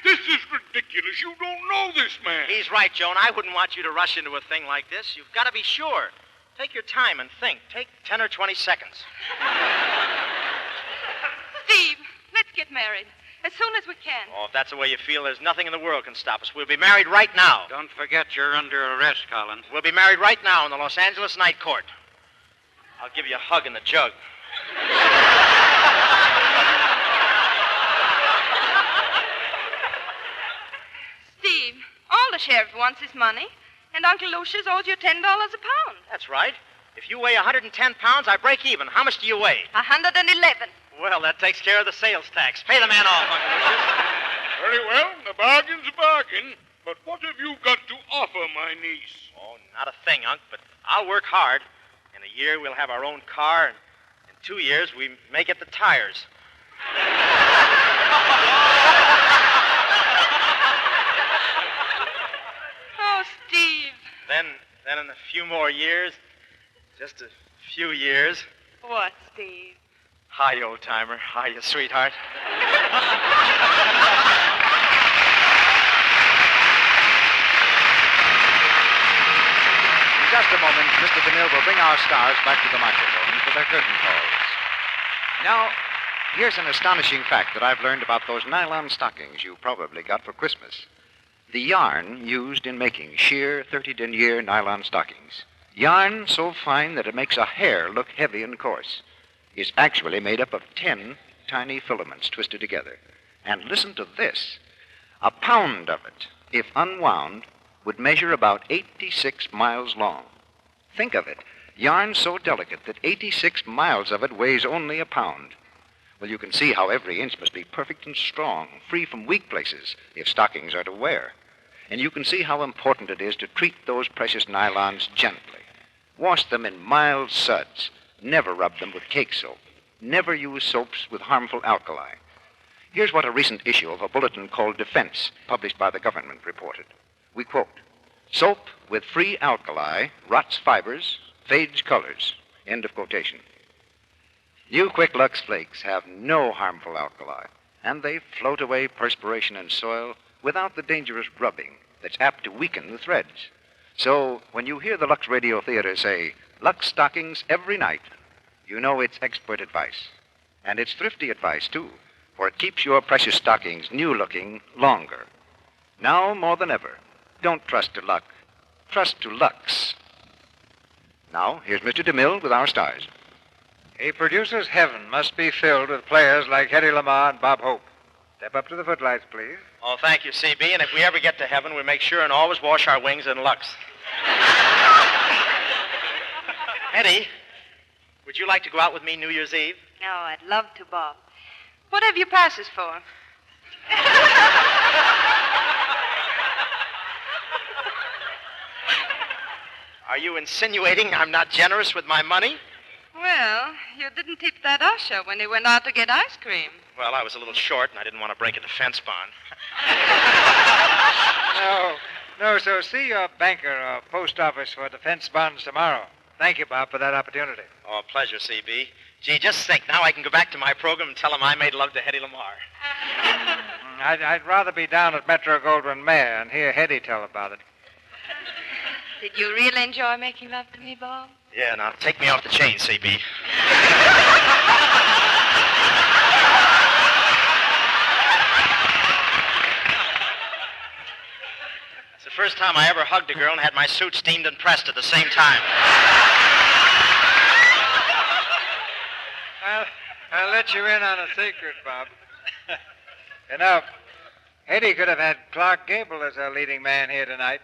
This is ridiculous. You don't know this man. He's right, Joan. I wouldn't want you to rush into a thing like this. You've got to be sure. Take your time and think. Take 10 or 20 seconds. Steve, let's get married. As soon as we can. Oh, if that's the way you feel, there's nothing in the world can stop us. We'll be married right now. Don't forget you're under arrest, Collins. We'll be married right now in the Los Angeles Night Court. I'll give you a hug in the jug. Steve, all the sheriff wants is money, and Uncle Lucius owes you $10 a pound. That's right. If you weigh 110 pounds, I break even. How much do you weigh? 111. Well, that takes care of the sales tax. Pay the man off, Uncle Lucius. Very well. A bargain's a bargain. But what have you got to offer my niece? Oh, not a thing, Unc, but I'll work hard. In a year, we'll have our own car, and in 2 years, we may get the tires. Oh, Steve. Then in a few more years, just a few years. What, Steve? Hi, old-timer. Hi, you sweetheart. In just a moment, Mr. DeMille will bring our stars back to the microphone for their curtain calls. Now, here's an astonishing fact that I've learned about those nylon stockings you probably got for Christmas. The yarn used in making sheer 30-denier nylon stockings, yarn so fine that it makes a hair look heavy and coarse, is actually made up of 10 tiny filaments twisted together. And listen to this. A pound of it, if unwound, would measure about 86 miles long. Think of it. Yarn so delicate that 86 miles of it weighs only a pound. Well, you can see how every inch must be perfect and strong, free from weak places, if stockings are to wear. And you can see how important it is to treat those precious nylons gently. Wash them in mild suds. Never rub them with cake soap. Never use soaps with harmful alkali. Here's what a recent issue of a bulletin called Defense, published by the government, reported. We quote, "Soap with free alkali rots fibers, fades colors." End of quotation. New Quick Lux Flakes have no harmful alkali, and they float away perspiration and soil without the dangerous rubbing that's apt to weaken the threads. So when you hear the Lux Radio Theatre say, Lux stockings every night, you know it's expert advice. And it's thrifty advice, too, for it keeps your precious stockings new-looking longer. Now more than ever, don't trust to luck. Trust to Lux. Now, here's Mr. DeMille with our stars. A producer's heaven must be filled with players like Hedy, Lamarr, and Bob Hope. Step up to the footlights, please. Oh, thank you, CB. And if we ever get to heaven, we make sure and always wash our wings in Lux. Hedy, would you like to go out with me New Year's Eve? No, I'd love to, Bob. What have you passes for? Are you insinuating I'm not generous with my money? Well, you didn't tip that usher when he went out to get ice cream. Well, I was a little short, and I didn't want to break a defense bond. No, so see your banker or post office for defense bonds tomorrow. Thank you, Bob, for that opportunity. Oh, pleasure, CB. Gee, just think, now I can go back to my program and tell him I made love to Hedy Lamarr. I'd rather be down at Metro Goldwyn Mayer and hear Hedy tell about it. Did you really enjoy making love to me, Bob? Yeah, now take me off the chain, CB. It's the first time I ever hugged a girl and had my suit steamed and pressed at the same time. I'll let you in on a secret, Bob. You know, Hedy could have had Clark Gable as our leading man here tonight,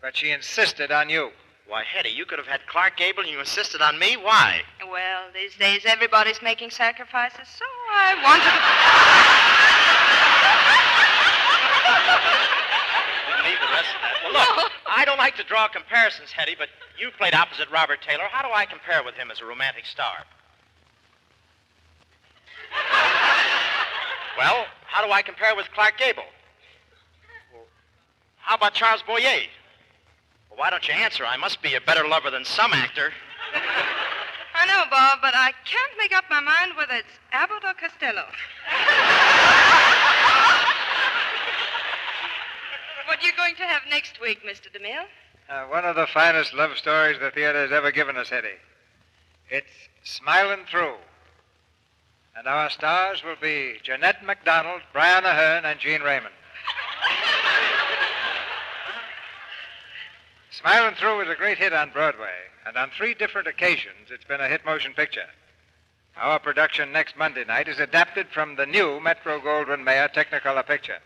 but she insisted on you. Why, Hedy, you could have had Clark Gable and you insisted on me? Why? Well, these days everybody's making sacrifices, so I wanted to... Didn't need the rest of that. Well, look, I don't like to draw comparisons, Hedy, but you played opposite Robert Taylor. How do I compare with him as a romantic star? Well, how do I compare with Clark Gable? Well, how about Charles Boyer? Well, why don't you answer? I must be a better lover than some actor. I know, Bob, but I can't make up my mind whether it's Abbott or Costello. What are you going to have next week, Mr. DeMille? One of the finest love stories the theater has ever given us, Hedy. It's Smilin' Through. And our stars will be Jeanette MacDonald, Brian Ahern, and Jean Raymond. Smilin' Through was a great hit on Broadway, and on 3 different occasions it's been a hit motion picture. Our production next Monday night is adapted from the new Metro Goldwyn Mayer Technicolor picture.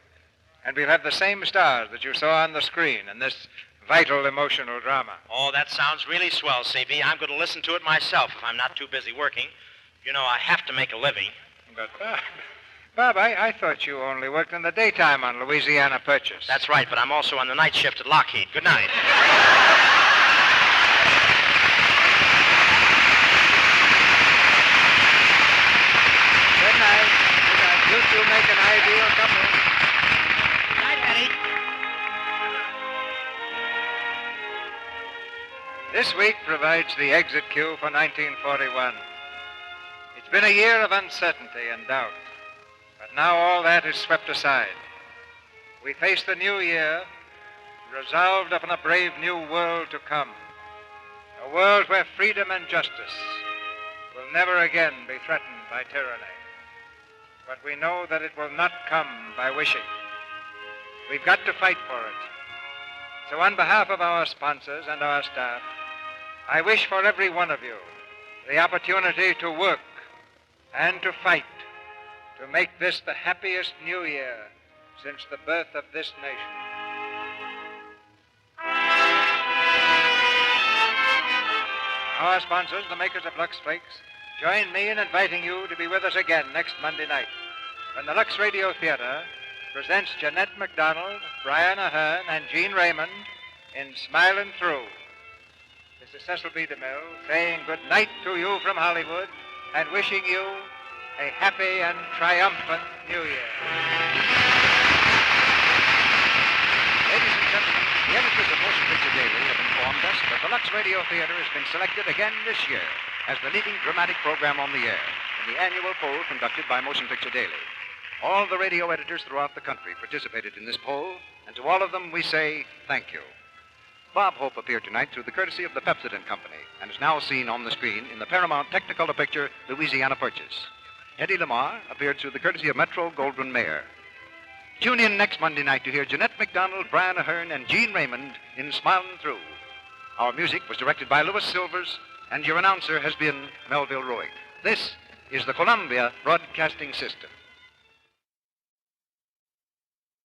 And we'll have the same stars that you saw on the screen in this vital emotional drama. Oh, that sounds really swell, CB. I'm going to listen to it myself if I'm not too busy working. You know, I have to make a living. But, Bob, I thought you only worked in the daytime on Louisiana Purchase. That's right, but I'm also on the night shift at Lockheed. Good night. Good night. You two make an ideal couple. Good night, Hedy. This week provides the exit cue for 1941. It's been a year of uncertainty and doubt, but now all that is swept aside. We face the new year, resolved upon a brave new world to come, a world where freedom and justice will never again be threatened by tyranny. But we know that it will not come by wishing. We've got to fight for it. So on behalf of our sponsors and our staff, I wish for every one of you the opportunity to work and to fight to make this the happiest new year since the birth of this nation. Our sponsors, the makers of Lux Flakes, join me in inviting you to be with us again next Monday night when the Lux Radio Theatre presents Jeanette MacDonald, Brian Ahern, and Jean Raymond in Smilin' Through. This is Cecil B. DeMille saying good night to you from Hollywood and wishing you a happy and triumphant New Year. Ladies and gentlemen, the editors of Motion Picture Daily have informed us that the Lux Radio Theatre has been selected again this year as the leading dramatic program on the air in the annual poll conducted by Motion Picture Daily. All the radio editors throughout the country participated in this poll, and to all of them we say thank you. Bob Hope appeared tonight through the courtesy of the Pepsodent Company and is now seen on the screen in the Paramount Technicolor picture Louisiana Purchase. Hedy Lamarr appeared through the courtesy of Metro Goldwyn Mayer. Tune in next Monday night to hear Jeanette MacDonald, Brian Ahern, and Jean Raymond in Smilin' Through. Our music was directed by Louis Silvers, and your announcer has been Melville Roig. This is the Columbia Broadcasting System.